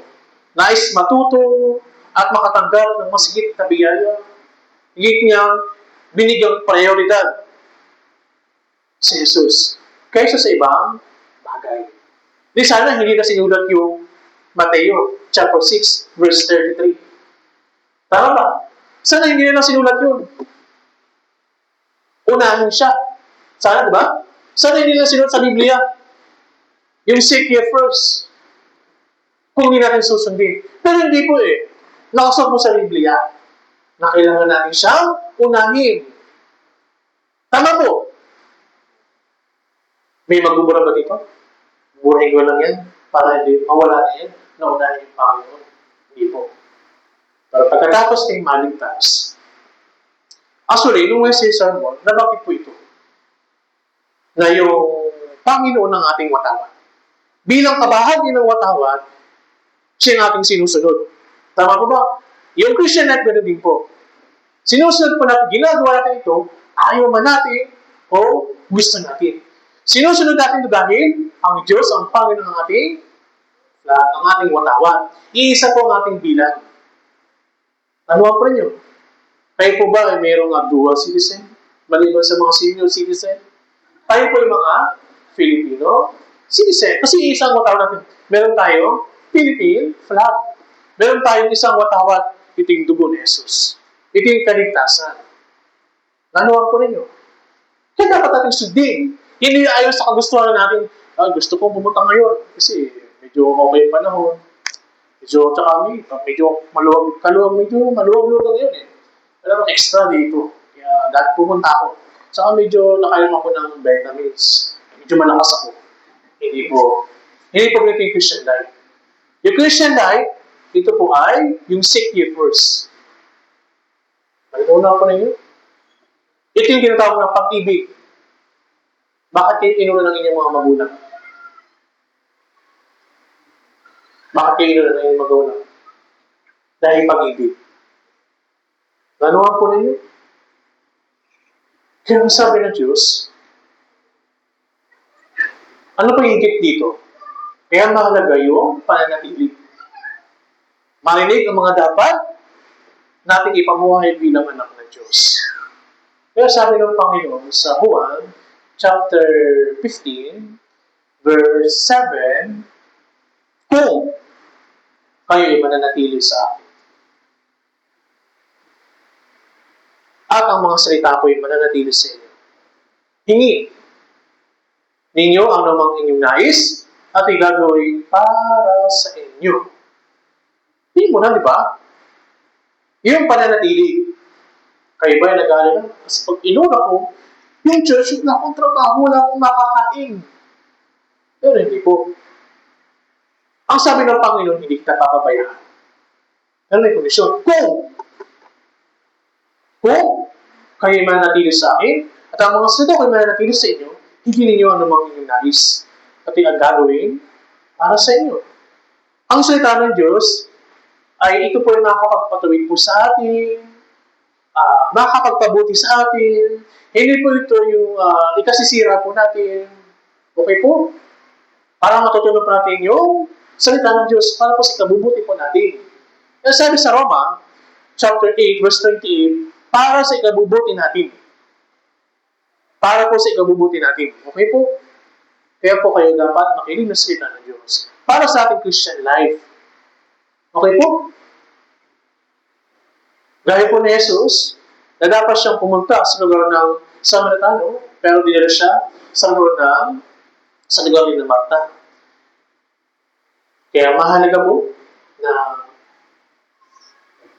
Nais matuto at makatanggap ng masigit na biyaya. Higit niyang binigyang prioridad si Jesus kaysa sa ibang bagay. Di sana hindi na sinulat yung Mateo chapter 6 verse 33. Tama ba? Sana hindi na sinulat yun. Unahin siya. Sana, di ba? Sana hindi na sinulat sa Biblia. Yung seek ye first. Kung hindi natin susundin. Pero hindi po eh. Nakasuot mo sa Biblia na kailangan natin siyang unahin. Tama po. May magbubura ba dito? Burahin ko lang yan para hindi mawala na yan na unahin yung Panginoon. Hindi po. Pero pagkatapos kayong maligtas, actually, nung Wednesday sermon, nabanggit po ito na yung Panginoon ng ating watawat. Bilang kabahagi ng watawat, siya ang ating sinusunod. Tama po ba? Yung Christian life, gano'n din po. Sinusunod po natin, ginagawa natin ito, ayaw man natin o gusto natin. Sinusunod natin ito dahil ang Diyos, ang Panginoon ng ang ating watawat. Iisa po ang ating bilang. Ano po ninyo? Kayo po ba ay mayroong dual citizen? Maliban sa mga senior citizen? Tayo po yung mga Filipino citizen. Kasi isang watawat natin. Meron tayong Philippine flag. Meron tayong isang watawat, ito yung dugo ni Jesus. Ito yung kaligtasan. Nanuwag po ninyo. Kaya dapat natin sundin. Hindi ayon sa kagustuhan natin, gusto kong pumunta ngayon kasi medyo okay yung panahon. Medyo maluwag lang yun eh. Alam mo, extra dito. Kaya dahil pumunta ako. Tsaka medyo nakainom ako ng vitamins. Medyo malakas ako. Hindi po ganito yung Christian life. Yung Christian life, ito po ay yung seek ye first. Malinaw ko na yun. Ito yung tinatawag ng pag-ibig. Bakit kayo inulan ng inyong mga magulang? Bakit kayo inulan ng inyong magulang? Dahil pag-ibig. Ganuhan po ninyo. Kaya ang sabi ng Diyos, ano pang higit dito? Kaya mahalaga yung pananatili. Marinig ang mga dapat natin ipamuhay bilang anak ng Diyos. Kaya sabi ng Panginoon sa Juan, chapter 15, verse 7, kung kayo'y mananatili sa akin, at ang mga salita ko'y mananatili sa inyo, hingi ninyo ang namang inyong nais at igagawin para sa inyo. Hindi mo na, di ba? Yung pananatili. Kayo ba yung nag-aalala? Kasi pag inuna ko, yung church, wala akong trabaho, wala akong makakain. Pero hindi po. Ang sabi ng Panginoon, hindi kita papabayaan. Pero may kondisyon. Kung kayo mananatili sa akin, at ang mga salita ko'y mananatili sa inyo, hindi ninyo ang namang inyong nais at ang gagawin para sa inyo. Ang salita ng Diyos ay ito po yung nakakapagpatuwid po sa atin, makakapagpabuti sa atin, hindi po ito yung ikasisira po natin. Okay po? Para matutunan po natin yung salita ng Diyos para po sa ikabubuti po natin. Kaya sabi sa Roma, chapter 8, verse 28, para sa ikabubuti natin. Para po sa ikabubuti natin. Okay po? Kaya po kayo dapat makinig ng salita ng Diyos. Para sa ating Christian life. Okay po? Gaya po ni Jesus, na dapat siyang pumunta sa lugar ng Samaritano, pero dinala siya sa lugar ng Marta. Kaya mahalaga po na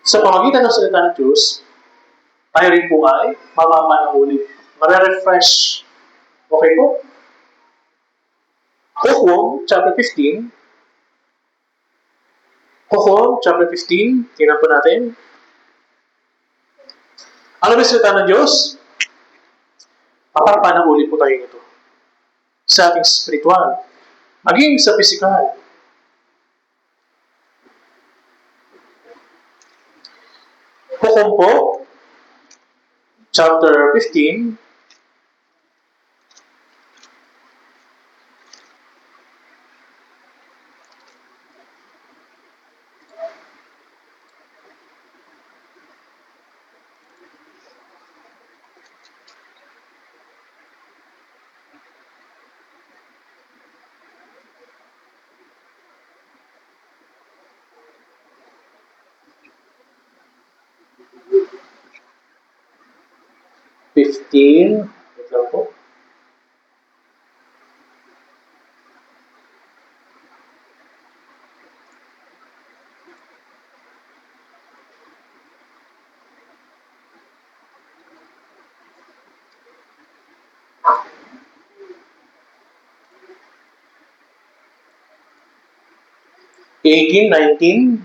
sa pamagitan ng salita ng Diyos, tayo rin po ay mamamanahuli, marerefresh. Okay po? Hukom, chapter 15. Hukom, chapter 15. Tingnan po natin. Ano ba salita ng Diyos? Papapanahuli po tayo nito. Sa ating spiritual. Maging sa physical. Hukom po, chapter 15. Wait lang po. Eighteen, 19.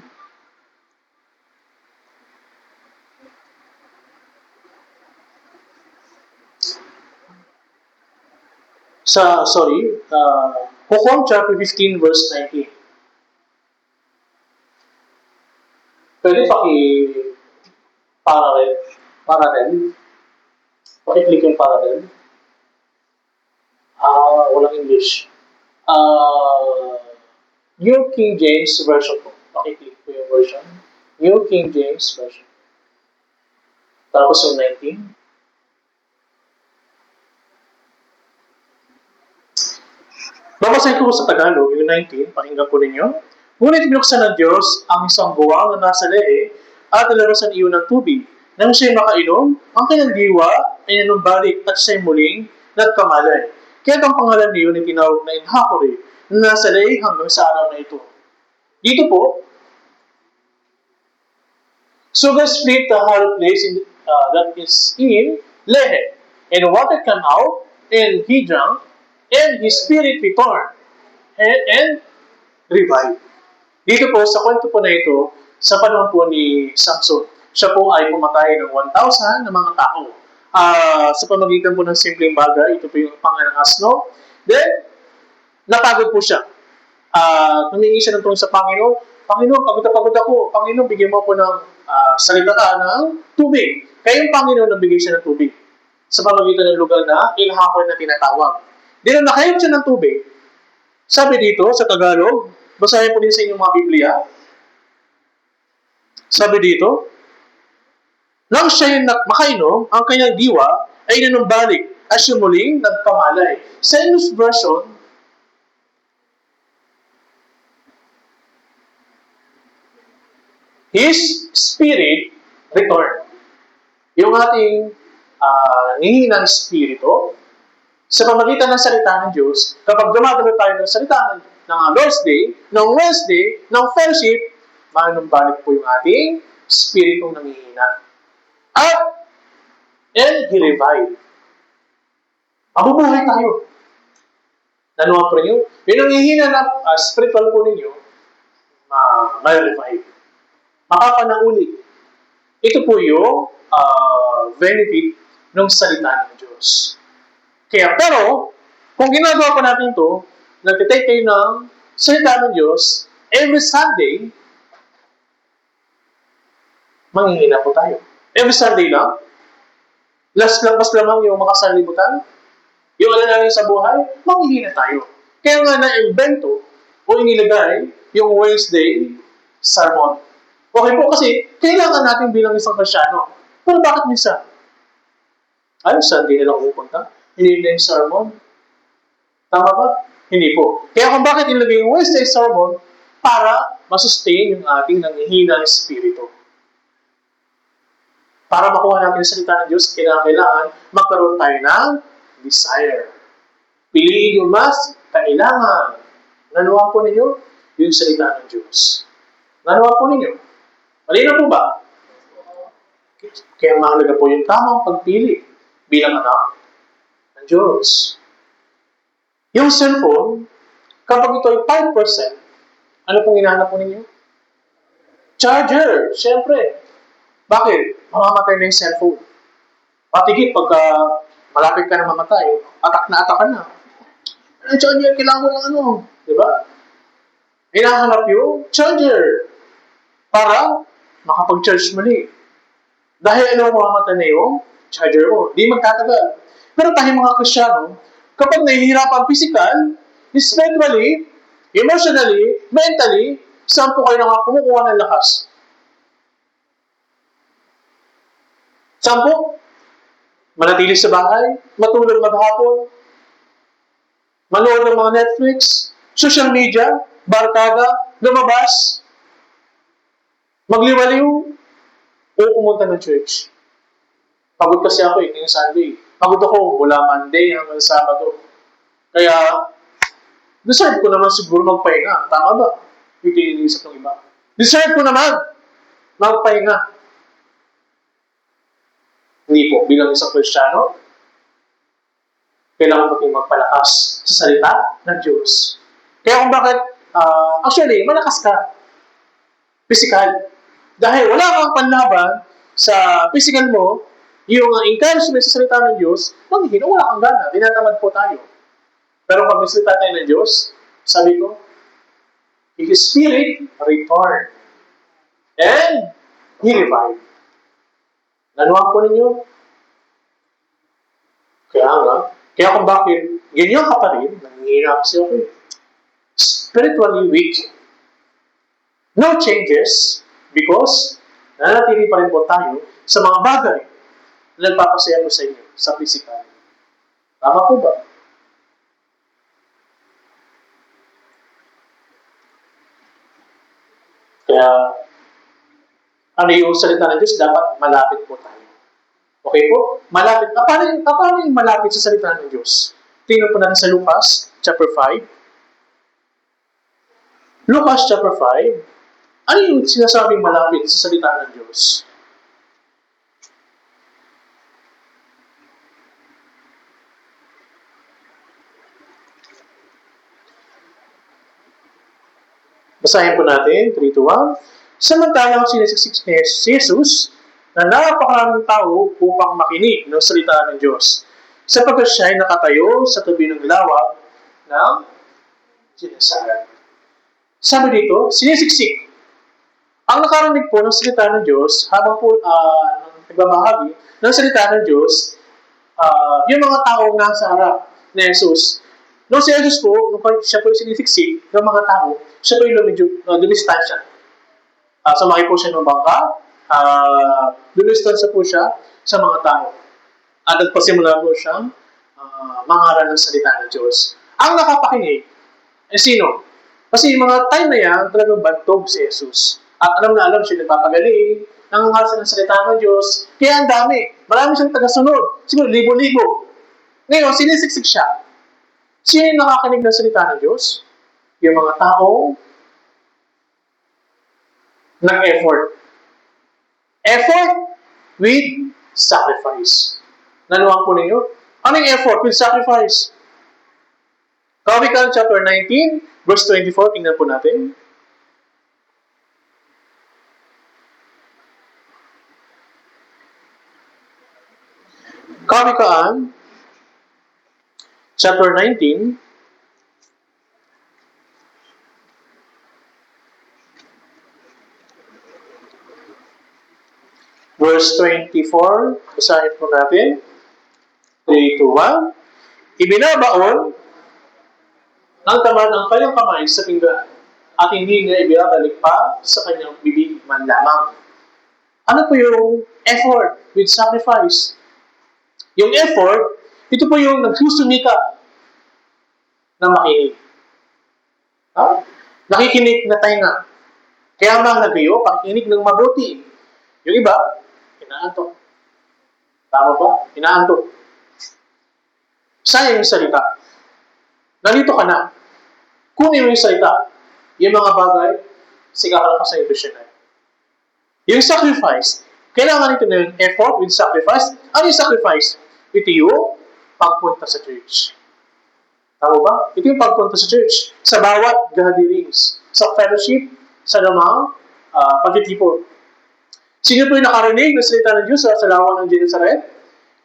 Hukom chapter 15 verse 19. Pwede parallel. Paki-click yung parallel. Walang English. New King James Version po. Paki-click po yung version. New King James Version. Tapos yung 19. Babasahin ko sa Tagalog, yung 19, pakinggan po ninyo. Ngunit binuksan ng Diyos ang isang buwang na nasa lee at nalarosan iyo ng tubig. Nang siya'y makainom, ang kanyang diwa ay nanumbalik at siya'y muling nagkamalay. Kaya ang pangalan niyo ay tinawag na Inhakore na nasa lee hanggang sa araw na ito. Dito po, So God split the hollow place that is in Lehem, and water came out, and he drank, and his spirit returned, and revived. Dito po, sa kwento po na ito, sa panahon po ni Samson, siya po ay pumatay ng 1,000 na mga tao. Sa pamagitan po ng simpleng bagay, ito po yung pangalan ng asno. Then, napagod po siya. Humingi siya ng tulong sa Panginoon. Panginoon, pagod na pagod ako. Panginoon, bigyan mo ako ng salita ng tubig. Kaya yung Panginoon nagbigay siya ng tubig sa pamagitan ng lugar na ilhapon na tinatawag. Di nung nakayot siya ng tubig, sabi dito sa Tagalog, basahin po din sa inyong mga Biblia. Sabi dito, nang siya'y makainom, ang kanyang diwa ay nanumbalik at siya muling nagkamalay. Sa English version, his spirit returned. Yung ating nangihinang spirito, sa pamagitan ng salita ng Diyos, kapag dumadalo tayo ng salita ng Lord's Day, ng Wednesday, ng fellowship, manumbalik po yung ating spiritong nangihina. And he revived. Mabubuhay tayo. Nanuha po ninyo? Yung nangihina na spiritual po ninyo, ma-revive. Makapanauli. Ito po yung benefit ng salita ng Diyos. Kaya, pero, kung ginagawa po natin ito, nagtitake kayo ng salita ng Diyos, every Sunday, manghihina po tayo. Every Sunday lang, last lamang yung makasalimutan, yung alanganin sa buhay, manghihina tayo. Kaya nga na-invento o inilagay yung Wednesday sermon. Okay po kasi, kailangan natin bilang isang Kristyano. Pero bakit minsan? Ay, Sunday na lang pupunta. Hindi na yung sermon. Tama ba? Hindi po. Kaya kung bakit ilagay yung Wednesday sermon, para masustain yung ating nanghihinang espiritu. Para makuha natin yung salita ng Diyos, kailangan magkaroon tayo ng desire. Piliin yung mas kailangan. Nanuha po ninyo yung salita ng Diyos. Nanuha po ninyo. Malinaw po ba? Kaya mahalaga po yung tamang pagpili bilang anak ng Diyos. Yung cellphone, kapag ito ay 5%, ano pong hinahanap po ninyo? Charger, syempre. Bakit? Mamamatay na yung cellphone. Patigit, pagka malapit ka na mamatay, atak ka na. Ano charger? Kailangan mo lang ano. Diba? Hinahanap yung charger para makapag-charge muli. Dahil ano mamamatay na yung charger mo. Di magtatagal. Pero tayo mga Kristyano, kapag nahihirapan physical, spiritually, emotionally, mentally, saan po kayo kumukuha ng lakas? Saan po? Manatili sa bahay, matulog maghapon, manood ng mga Netflix, social media, barkada, lumabas, magliwaliw, o pumunta ng church. Pagod kasi ako ngayong Sunday. Pagod ako mula Monday hanggang Sabado. Kaya, deserve ko naman siguro magpahinga. Tama ba? Ito yung inisip ng iba. Deserve ko naman magpahinga. Hindi po. Bilang isang Kristyano, kailangan natin magpalakas sa salita ng Diyos. Kaya kung bakit, actually, malakas ka. Physical. Dahil wala kang panlaban sa physical mo, yung encouragement sa salita ng Diyos, manghihina, wala kang gana. Tinatamad po tayo. Pero pag may salita tayo ng Diyos, sabi ko, His Spirit returned. And He revived. Nanuha po ninyo? Kaya kung bakit, ganyan ka pa rin, nanghihina kasi ako. Spiritually weak. No changes, because nanatili pa rin po tayo sa mga bagay na nagpapasaya po sa inyo, sa physical. Tama po ba? Kaya, ano yung salita ng Diyos, dapat malapit po tayo. Okay po? Malapit. Paano yung malapit sa salita ng Diyos? Tingnan po natin sa Lucas, chapter 5. Lucas, chapter 5. Ano yung sinasabing malapit sa salita ng Diyos? Basahin po natin, 3 to 1. Samantalang sinisiksik ni Jesus na napakaraming tao upang makinig ng salita ng Diyos, sapagkat siya ay nakatayo sa tabi ng lawa ng Genesaret. Sabi dito, sinisiksik. Ang nakarinig po ng salita ng Diyos habang po nagbabahagi ng salita ng Diyos, yung mga taong nasa harap ni Jesus. Nung si Jesus po, nung siya po yung sinisiksik ng mga tao, siya po yung dumistansya. Sumakay po siya ng bangka, dumistansya po siya sa mga tao. At nagpasimula po siyang mangaral ng salita ng Diyos. Ang nakapakinig, sino? Kasi yung mga time na yan, talagang bantog si Jesus. At alam na alam siya nagpapagaling, nangangaral ng salita ng Diyos. Kaya ang dami. Marami siyang tagasunod. Siguro libo-libo. Ngayon, sinisiksik siya. Sino yung nakakinig ng salita ng Diyos? Yung mga tao nag-effort. Effort with sacrifice. Nanuwang po ninyo? Anong effort with sacrifice? Kawikaan chapter 19, verse 24, tingnan po natin. Kawikaan chapter 19, verse 24, basahin po natin. 3 to 1. Ibinabaon ng tamad ang kanyang kamay sa pinggan at hindi niya ibinabalik pa sa kanyang bibig man lamang. Ano po yung effort with sacrifice? Yung effort, ito po yung nagsusumika na makinig. Nakikinig na tainga. Kaya mga nagayo, pakikinig ng mabuti. Yung iba, inaantok. Tama ba? Inaantok. Sayang yung salita. Nandito ka na. Kunin mo yung salita. Yung mga bagay, sigahan ka sa impression na. Yung sacrifice, kailangan ito na yung effort with sacrifice. Ano yung sacrifice? Ito yung pagpunta sa church. Tama ba? Ito yung pagpunta sa church. Sa bawat gatherings, sa fellowship, sa namang pagtitipon. Sino po yung nakarinig ng salita ng Diyos sa lawa ng Genesaret?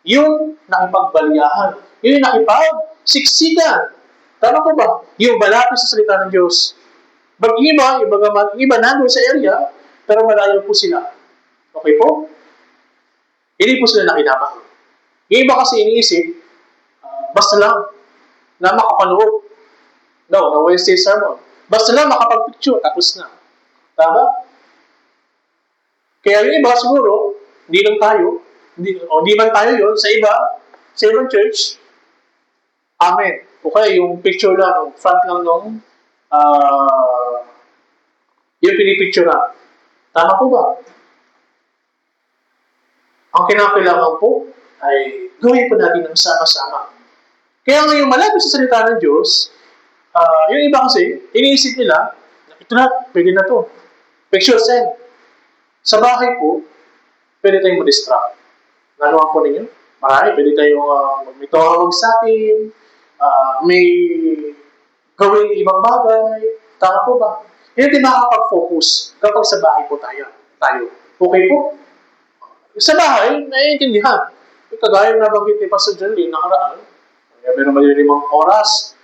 Yung nakipagbaliyahan. Yung nakipagsiksikan. Tama po ba? Yung malapit sa salita ng Diyos. Yung iba nandun sa area, pero malayo po sila. Okay po? Hindi po sila nakinabang. Yung iba kasi iniisip, basta lang na makapanood. No, Wednesday sermon. Basta lang makapag-picture, tapos na. Tama? Kaya yung iba siguro, hindi lang tayo, hindi man tayo yun, sa ibang church, amen. O kaya yung picture lang, front lang nung, yung pinipicture na. Tama po ba? Ang kinakailangan po ay gawin po natin ng sama-sama. Kaya ngayon, malapit sa salita ng Diyos, yung iba kasi, iniisip nila, ito na, pwede na to. Picture send. Sa bahay po, pwede tayong ma-distract. Nanuhan po ninyo? Marami, pwede tayong may tawag sa atin, may gawin ibang bagay. Tama po ba? Hindi makakapag-focus kapag sa bahay po tayo. Okay po? Sa bahay, naiintindihan. Kagaya na nabanggit ni Pastor John Lee, nakaraan, meron ba 5 oras,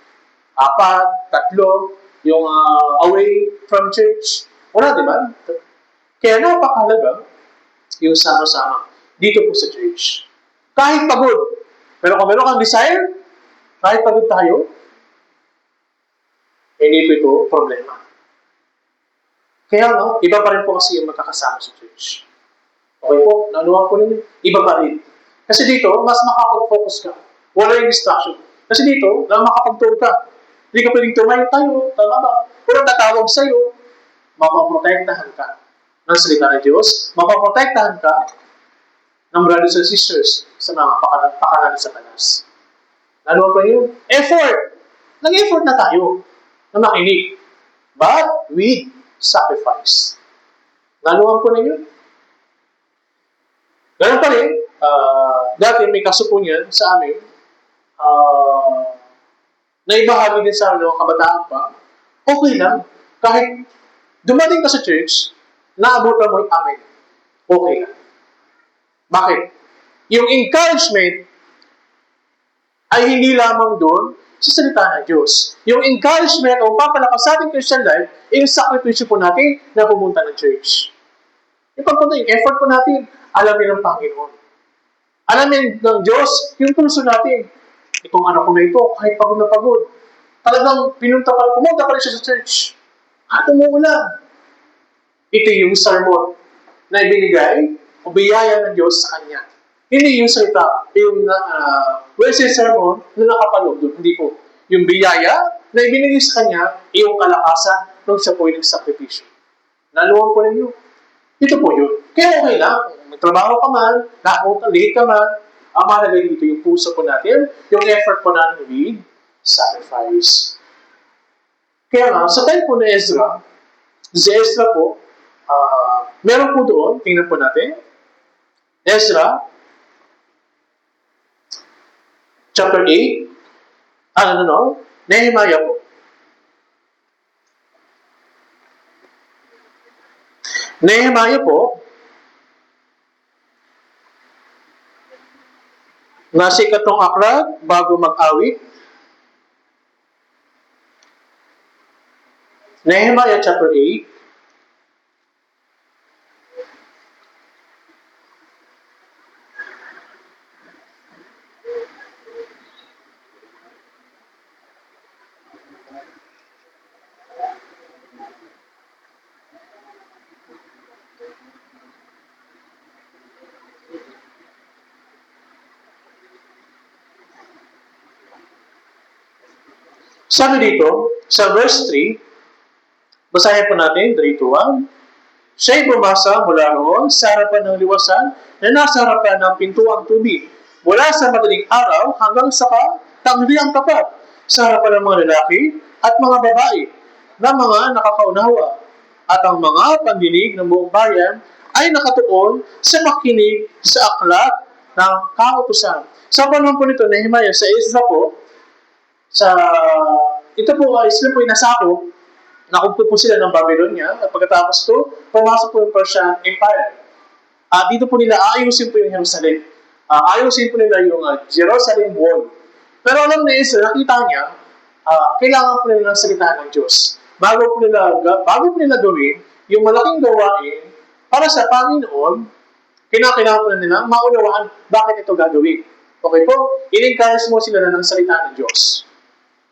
4, 3, yung away from church. Wala, di ba? Kaya napakahalaga yung sama-sama dito po sa church. Kahit pagod, pero kung meron kang desire, kahit pagod tayo, hindi po ito problema. Kaya iba pa rin po kasi yung magkakasama sa church. Okay po, nanuha po ninyo, iba pa rin. Kasi dito, mas makapag-focus ka. Wala yung distraction. Kasi dito, lang makapag-tour ka. Hindi ka pwedeng tumayo tayo, tama ba? Pero tatawag sa'yo, mapaprotektahan ka ng salita ng Diyos, mapaprotektahan ka ng brothers and sisters sa mga pakanan sa tanas. Nanuha po yun? Effort! Nag-effort na tayo na makinig. But with sacrifice. Nanuha po ninyo? Ganun pa rin, dati may kaso po niyan sa amin, naibahagi din sa amin ng kabataan pa, okay lang, kahit Dumating ka sa church, naabutan mo yung amen. Okay ka. Bakit? Yung encouragement ay hindi lamang doon sa salita ng Diyos. Yung encouragement o papalakas sa ating Christian life, yung sakripisyo po natin na pumunta ng church. Yung pagpunta, yung effort po natin, alamin ng Panginoon. Alamin ng Diyos yung puso natin. Itong anak ko na ito, kahit pagod na pagod, talagang pumunta pa rin siya sa church. At umuulan. Ito yung sermon na ibinigay o biyaya ng Diyos sa kanya. Hindi yung salita, yung sermon na nakapaloob doon. Hindi po. Yung biyaya na ibinigay sa kanya, yung kalakasan nung siya po yung sakripisyo. Naluwag po ninyo. Ito po yun. Kaya okay lang. Kung magtrabaho ka man, late ka man, ang mahalaga dito yung puso po natin, yung effort po natin with sacrifice. Kaya nga, sa time po na Ezra, si Ezra po, meron po doon, tingnan po natin, Ezra, chapter 8, Nehemiah po. Nehemiah po, nasa ikatong aklat bago mag-awit. Nehemiah chapter 8, sabi dito, sa verse 3, basahin po natin, 3 to 1. Siya'y bumasa mula roon sa harapan ng liwasan na nasa harapan ng pintuang tubig. Mula sa madaling araw hanggang sa tanghaliang tapat sa harapan ng mga lalaki at mga babae na mga nakakaunawa. At ang mga pandinig ng buong bayan ay nakatuon sa makinig sa aklat ng kautusan. Sa panahon po nito, Nehemiah, sa Ezra po, ito po, sila po yung nasakop, nakumpo po sila ng Babylonia, at pagkatapos ito, pumasok po yung Persian Empire. Dito po nila ayusin po yung Jerusalem. Ayusin po nila yung Jerusalem Wall. Pero alam na Ezra, nakita niya, kailangan po nila ng salita ng Diyos. Bago po nila gawin yung malaking gawain para sa Panginoon, kailangan po nila maunawaan bakit ito gagawin. Okay po? In-encourage mo sila na ng salita ng Diyos.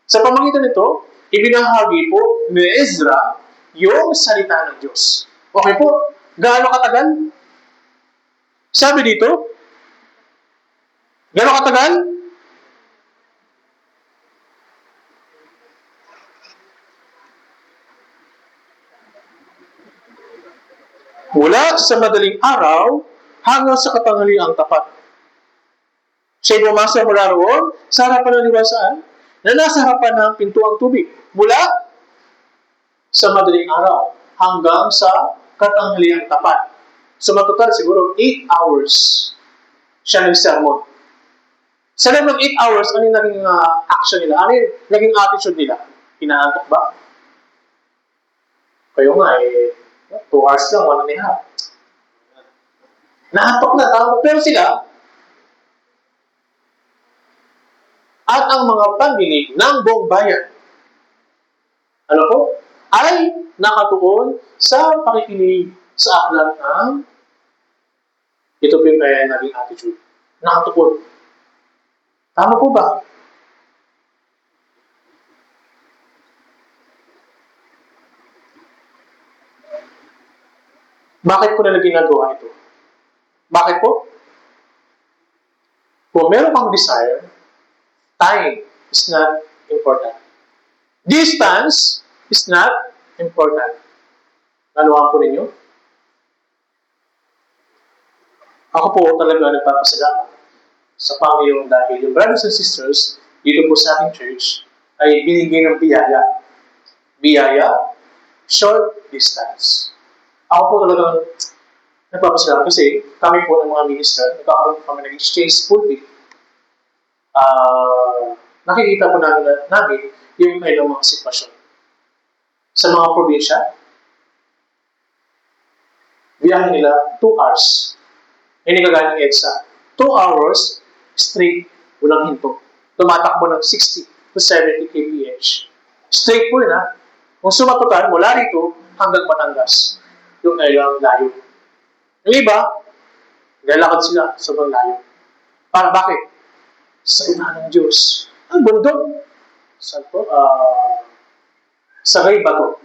Sa pamagitan nito, ibinahagi po ni Ezra yung salita ng Diyos. Okay po? Gaano katagal? Sabi dito, gaano katagal? Mula sa madaling araw hanggang sa katanghaliang tapat. Siya'y bumasa mula roon sa harapan ng liwasan na nasa harapan ng pintuang tubig. Mula sa madaling araw hanggang sa katanghaliang tapat. So matotal siguro 8 hours siya nag-sermon. Sa loob ng 8 hours, ano yung naging action nila? Ano yung naging attitude nila? Inaantok ba? Kayo nga 2 hours lang, 1.5. Naantok na, pero sila, at ang mga pandinig ng buong bayan, ano po, ay nakatuon sa pakikinig sa aklat ng ito po yung naging attitude. Nakatuon. Tama po ba? Bakit ko nila ginagawa ito? Bakit po? Kung meron kang desire, time is not important. Distance is not important. Naluhaan po ninyo? Ako po talaga nagpapasalamat sa Panginoon dahil yung brothers and sisters dito po sa ating church ay binigyan ng biyaya. Biyaya, short distance. Ako po talaga nagpapasalamat kasi kami po ng mga minister, nagkakaroon kami ng exchange pulpit. Nakikita po namin yung kailang mga sitwasyon. Sa mga probinsya, biyahe nila 2 hours. Hindi kagaya ng EDSA. 2 hours straight, walang hinto. Tumatakbo ng 60 to 70 kph. Straight po yun ha. Kung sumatotal, mula rito hanggang Batangas. Yung kailang layo. Yung iba, lalakad sila sobrang layo. Para bakit? Salita ng Diyos. Ang bundok. Saan po? Sagay Bato.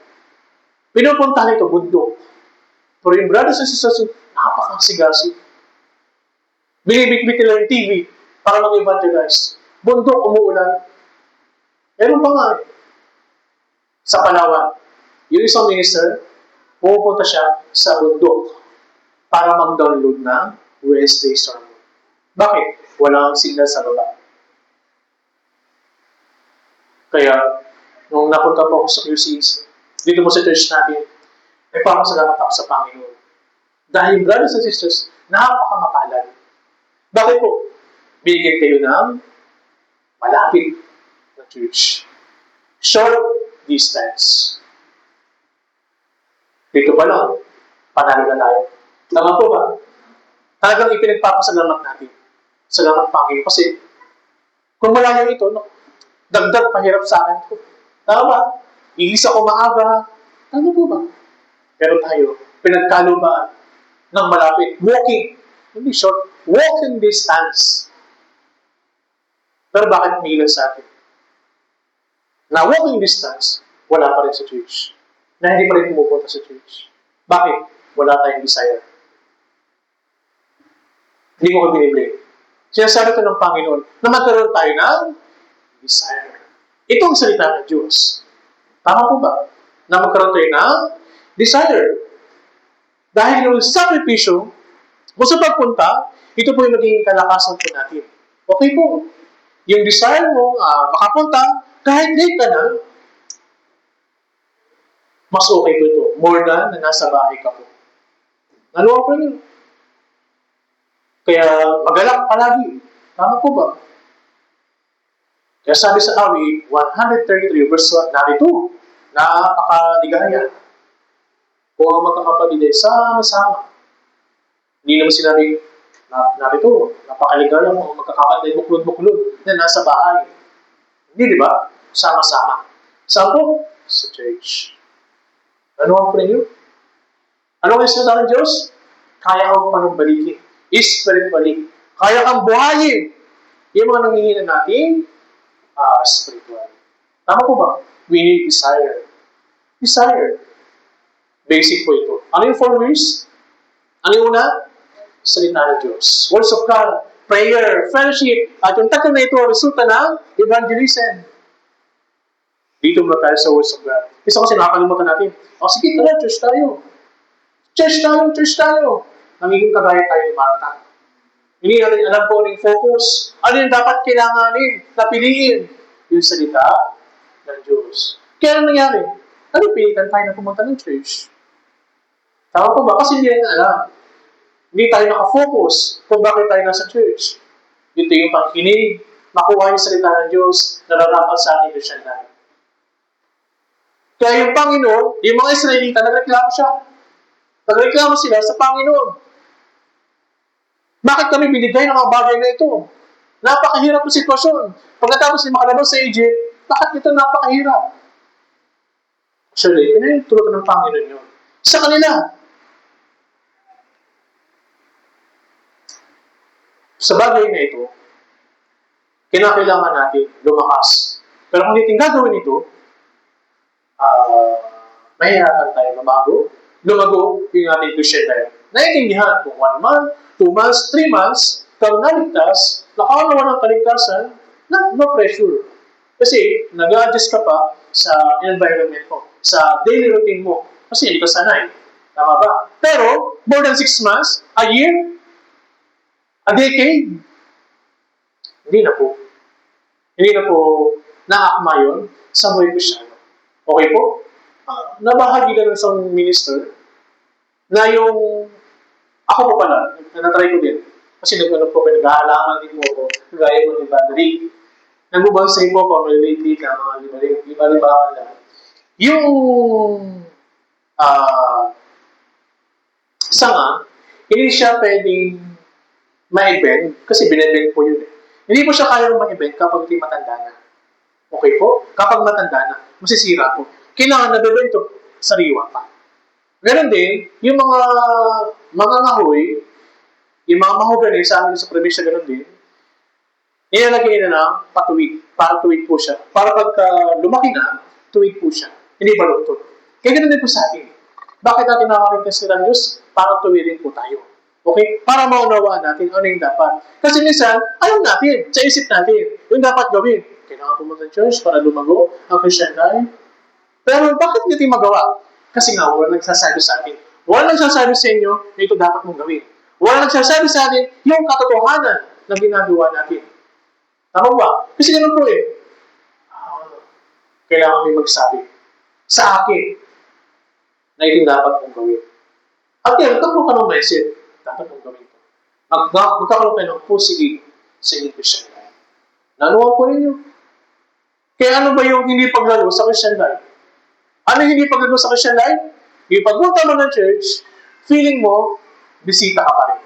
Pinupuntahan ito, bundok. Pero yung brothers and sisters, napakasigasig. Binibitbit nila yung TV para mag-evangelize. Bundok, umuulan. Meron pa nga sa Palawan. Yung isang minister, pupunta siya sa bundok para mag-download ng Wednesday sermon. Bakit? Walang signal sa baba. Kaya, nung napunta po ako sa QCs, dito mo sa church natin, ay papasalamat ako sa Panginoon. Dahil brothers and sisters, napakamapalad. Bakit po? Bigyan kayo ng malapit na church. Short distance. Dito pa lang, panalo na tayo. Tama po ba? Talagang ipinagpapasalamat natin. Salamat Panginoon. Kasi, kung malayo ito, no, dagdag pahirap sa akin po. Tama ba? Ilis ako maaga. Tama po ba? Pero tayo, pinagkalubaan ng malapit. Walking. Hindi short. Walking distance. Pero bakit umiilan sa atin? Na walking distance, wala pa rin sa church. Na hindi pa rin pumupunta sa church. Bakit? Wala tayong desire. Hindi ko biniblame. Sinasabi ito ng Panginoon na magkaroon tayo ng desire. Ito ang salita ng Diyos. Tama po ba? Na magkaroon tayo ng desire. Dahil yung sakripisyo, kung sa pagpunta, ito po yung magiging kalakasan po natin. Okay po. Yung desire mo, makapunta, kahit late ka na, mas okay po ito. More than na nasa bahay ka po. Ano po yun? Kaya magalak palagi. Tama po ba? Kaya sabi sa awit, 133 verse 1, narito, napakaligaya. Kung ang magkakapatid ay sama-sama. Hindi naman sinabi, narito, napakaligaya kung ang magkakapatid ay buklod-buklod na nasa bahay. Hindi, di ba? Sama-sama. Saan po? Sa church. Ano ang prenyo? Ano ang salita ng Diyos? Kaya kang panumbalikin. Spiritually. Kaya kang buhayin. Yung mga nanghihina natin, spiritual. Tama po ba? We need desire. Desire. Basic po ito. Ano yung 4 words? Ano yung una? Salita ng Diyos. Words of God. Prayer. Fellowship. At yung tatlo na ito, resulta ng evangelism. Dito muna tayo sa words of God. Isa kasi nakakalimutan natin. Sige, tara, church tayo. Church tayo. Nangiging kagaya tayo ni Martha. Hindi natin alam po yung focus. Ano yung dapat kailanganin, napiliin? Yung salita ng Diyos. Kaya ano nangyari? Ano pilitan tayo na pumunta ng church? Tama po ba? Kasi hindi natin alam. Hindi tayo nakafocus kung bakit tayo nasa church. Ito yung pagkinig, makuha yung salita ng Diyos, nararapat sa ating Christian life. Kaya yung Panginoon, yung mga Israelita, nagreklamo siya. Nagreklamo sila sa Panginoon. Bakit kami binigay ng mga bagay na ito? Napakahirap ng sitwasyon. Pagkatapos na makalabas sa Egypt, bakit ito napakahirap? Actually, pinahintulot ng Panginoon yun. Sa kanila. Sa bagay na ito, kinakailangan natin lumakas. Pero kung hindi gagawin ito, mahihirapan tayo mabago, lumago yung ating Christian life. Naiintindihan kung 1 month, 2 months, 3 months, kung naligtas, nakakawa ng kaligtasan, no pressure. Kasi nag-adjust ka pa sa environment mo, sa daily routine mo. Kasi hindi ka sanay. Tama ba? Pero, more than 6 months, a year, a decade, hindi na po. Hindi na po naakma yun sa buhay Kristyano. Okay po? Nabahagi na ng isang minister na yung ako po pala, natry ko din. Kasi nag-ano po, nag-aalaman din mo ko, gaya mo ni Badri. Nagbubansay po ako, may late na mga lima-libangan lang. Yung Isa nga, hindi siya pwedeng ma-event kasi binibend po yun eh. Hindi po siya kayang ma-event kapag hindi matanda na. Okay po? Kapag matanda na, masisira po. Kailangan nabibento, sariwa pa. Ganon din, yung mga ngahoy, yung mga mahogany sa amin sa probinsya, ganon din, ilalagay na ng patuwid, para tuwid po siya. Para pagka lumaki na, tuwid po siya. Hindi baluktot. Kaya ganon din po sa atin. Bakit natin nakakarites ng Diyos? Para tuwidin po tayo. Okay? Para maunawaan natin ano yung dapat. Kasi minsan, alam natin, sa isip natin, yung dapat gawin. Kailangan pumunta ng church para lumago ang Christian life. Pero bakit hindi magawa? Kasi nga, wala nagsasabi sa atin. Wala nagsasabi sa inyo na ito dapat mong gawin. Wala nagsasabi sa atin yung katotohanan na ginagawa natin. Tama ba? Kasi ganun po eh. Kailangan may magsabi sa akin na ito dapat mong gawin. At yan, magkakaroon ka ng mindset, dapat mong gawin ito. Magkakaroon kayo ng pusigig sa inyong Christian life. Nanuwa po ninyo. Kaya ano ba yung hindi paglaro sa Christian life? Ano yung hindi paglaro sa Christian life? Yung pagpunta mo ng church, feeling mo, bisita ka pa rin.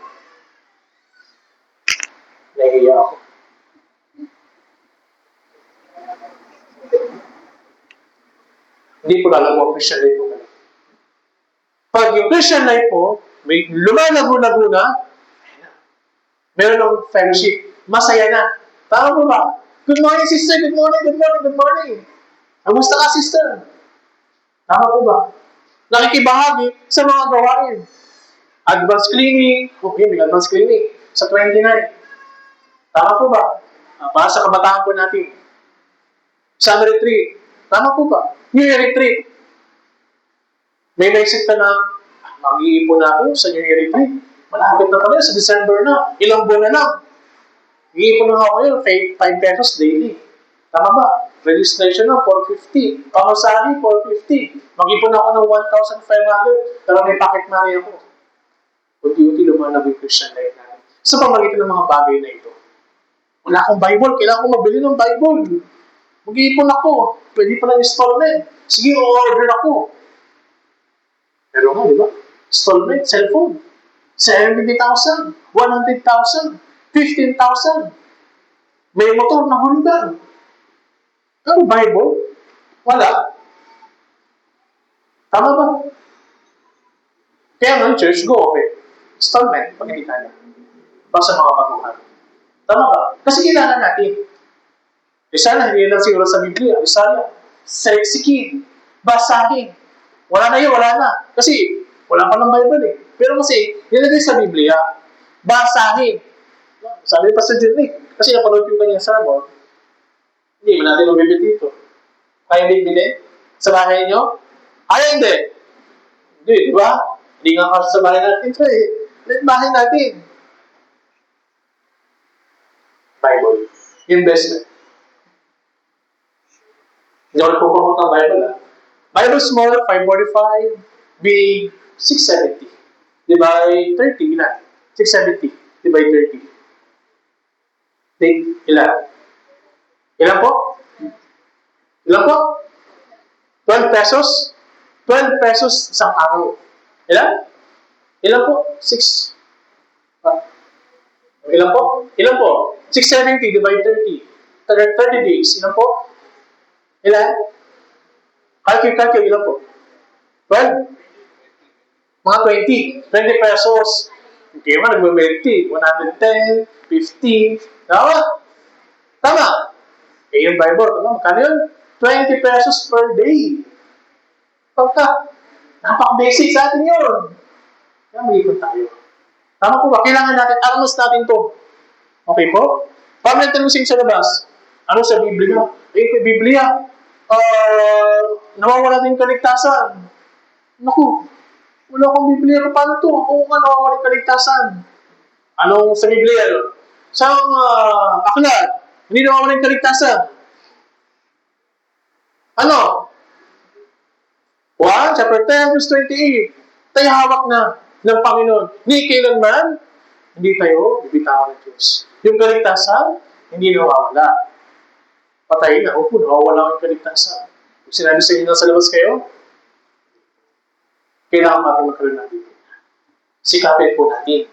Nahihiya ako. Hindi po lalago ang Christian life mo. Pag yung Christian life mo, may lumalago-lago na, meron ng fellowship, masaya na. Tama po ba? Good morning, sister. Good morning, good morning, good morning. Kamusta ka, sister? Tama po ba? Nakikibahagi sa mga gawain. Advanced cleaning. Okay, may advanced cleaning. Sa 29. Tama po ba? Para sa kabataan po natin. Summer retreat. Tama po ba? New Year retreat. May naisip ka na, mag-iipon na ako sa New Year retreat. Malapit na pala, sa December na. Ilang buwan na lang. Mag-iipon na ako yun, 5 pesos daily. Tama ba? Registration na, 450. Pamasari, 450. Mag-ipon ako ng 1,500. Pero may pocket money ako. Unti-unti lumanag yung Christian life natin. Sa pamagitan ng mga bagay na ito. Wala akong Bible. Kailangan ko mabili ng Bible. Mag-iipon ako. Pwede pa ng installment. Sige, order ako. Pero nga, di ba? Installment, cellphone. 70,000, 100,000, 15,000. May motor na Honda. Pero Bible, wala. Tama ba? Kaya nga, church, go open. Installment, pag hindi kaya. Para sa mga baguhan. Tama ba? Kasi kailangan natin. Isa na, hindi lang siguro sa Biblia. Isaya, sexy kid, basahin. Wala na yun, wala na. Kasi, wala pa ng Bible eh. Pero kasi, nilagay sa Biblia, basahin. Sabi pa sa Junic, kasi napanood yung kanyang sermon, hindi mo natin mabibili dito. Kaya bibili? Sa bahay nyo? Ay, hindi. Hindi, di ba? Hindi nga kasi sa bahay natin ito eh. Bahay natin. Bible. Investment. Hindi ako nagpupunta ng Bible ah. Bible small, 545. Big, 670. Divide 30, ilan? 670. Divide 30. Big, ilan? Ilan po? Ilan po? 12 pesos? 12 pesos isang araw. Ilan? Ilan po? 6. Ilan po? Ilan po? 670 divide 30. 30 days. Ilan po? Ilan? Calculate, ilan po? 12? Mga 20. 20 pesos. Hindi man, nagme-20. 110, 50. Tama? Tama? Eh, yung Bible, tama? Magkano yun? 20 pesos per day. Pagka, napaka-basic sa atin yun. Kaya mag-ikot tayo. Tama po ba? Kailangan natin, armas natin to. Okay po? Paano natin sa labas? Ano sa Biblia? Eh, Biblia, nawawala din kaligtasan. Naku, wala akong Biblia. Paano to? Oo nga, nawawala kaligtasan. Anong sa Biblia? Sa aklat, hindi nawawala yung kaligtasan. Ano? 1, chapter 10, verse 28. Tayo hawak na ng Panginoon. Ni kailanman, hindi tayo bibitawan ng Diyos. Yung kaligtasan, hindi nawawala. Patay na, opo, nawawala ang kaligtasan. Kung sinabi sa inyo na sa labas kayo, kailangan natin magkaroon ng Biblia. Sikapin po natin.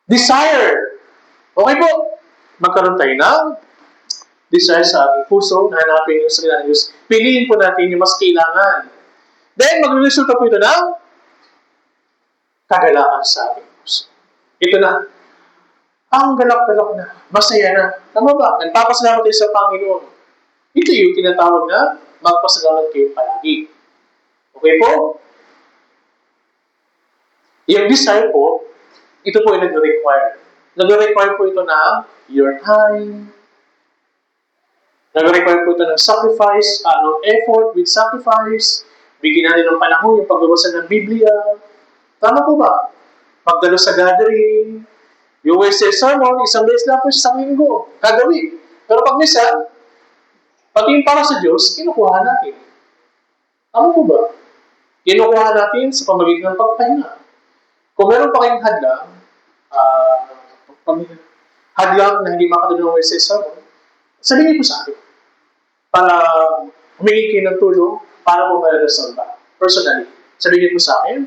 Desire. Okay po. Magkaroon tayo ng desire sa ating puso, na hanapin yung salita ng Diyos. Piliin po natin yung mas kailangan. Then, magre-resulta po ito ng kagalakan sa ating puso. Ito na. Ang galak-galak na. Masaya na. Tama ba? Nagpapasalamat tayo sa Panginoon. Ito yung tinatawag na magpasalamat kayo palagi. Okay po? Yung desire po, ito po yung nag-require. Nag-require po ito na your time. Nag-require po ito ng sacrifice, effort with sacrifice. Bigyan natin ng panahon yung pagbabasa ng Biblia. Tama po ba? Pagdalo sa gathering, yung Wednesday sermon, isang beses lang po sa isang linggo. Gagawin. Pero pag minsan, pati yung para sa Diyos, kinukuha natin. Tama po ba? Kinukuha natin sa pamagitan ng pagpahinga. Kung meron pa kayong hadlang na hindi makadalo ng Wednesday sermon, sabihin po sa akin. Para humingi kayo ng tulong para po ma-resolve. Personally, sabihin po sa akin,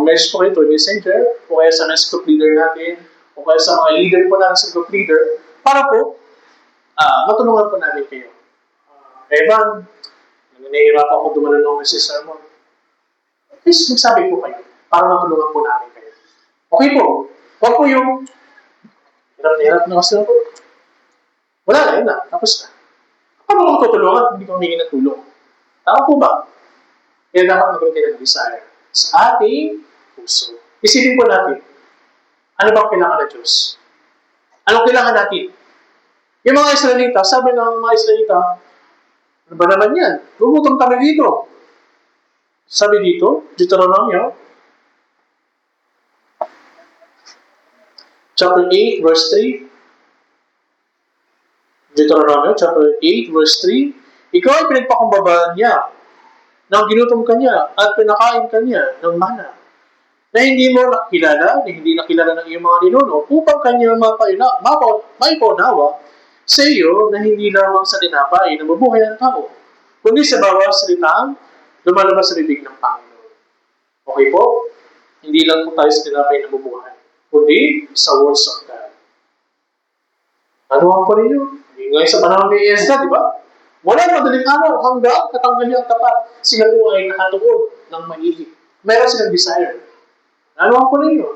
message po kayo to Messenger, o kaya sa next group leader natin, o kaya sa mga leader po natin sa group leader, para po matulungan po namin kayo. Evan, nahihirapan ako dumalo ng Wednesday sermon. Please, magsabi po kayo para matulungan po namin kayo. Okay po. Huwag po yung hirap na kasi po. Wala na, yun na. Tapos na. Paano ko tutulungan? Hindi ko humingi ng tulong. Tama po ba? Kaya dapat magkaroon kayo ng desire sa ating puso. Isipin po natin, ano bang kailangan ng Diyos? Anong kailangan natin? Yung mga Israelita, sabi ng mga Israelita, ano ba naman yan? Gugutom kami dito. Sabi dito, Deuteronomio, chapter 8, verse 3. Deuteronomio, chapter 8, verse 3. Ikaw ay pinagpakumbabaan niya nang ginutom ka niya at pinakain ka niya ng mana na hindi mo nakilala, na hindi nakilala ng iyong mga ninuno upang kanyang maipunawa sa iyo na hindi lamang sa tinapay na mabuhay ang tao, kundi sa bawat salitang lumalabas sa bibig ng Panginoon. Okay po? Hindi lang po tayo sa tinapay na mabuhay, kundi sa words of God. Ano ang po ninyo? Ngayon sa panahon ni Ezra, di ba? Mula madaling araw hanggang katanggali ang tapat, sila po ay nakatuod ng maigi. Meron silang desire. Ano ang po ninyo?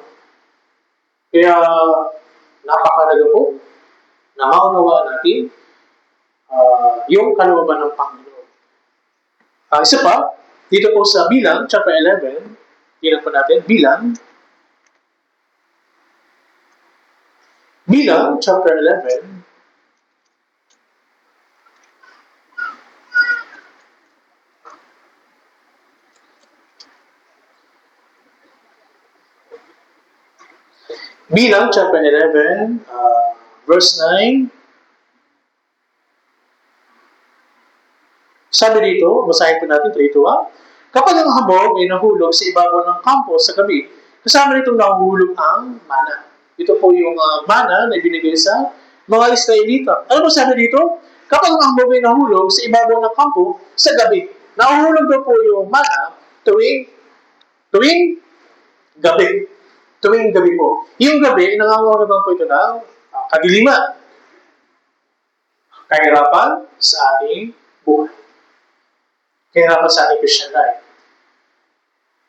Kaya napakalaga po na maunawaan natin yung kalooban ng Panginoon. Isa pa, dito po sa Bilang, chapter 11, tingnan po natin, Bilang, chapter 11, Bilang, chapter 11, verse 9. Sabi dito, basahin po natin, 3 to 1. Kapag ang habog ay nahulog sa ibabaw ng kampo sa gabi, kasama nitong nahuhulog ang mana. Ito po yung mana na ibinigay sa mga Israelita. Ano po sabi dito? Kapag ang habog ay nahulog sa ibabaw ng kampo sa gabi, nahuhulog daw po yung mana tuwing gabi. Tuwing gabi po. Yung gabi, nangangarapan po ito ng kadiliman. Kahirapan sa ating buhay. Kahirapan sa ating Christian life.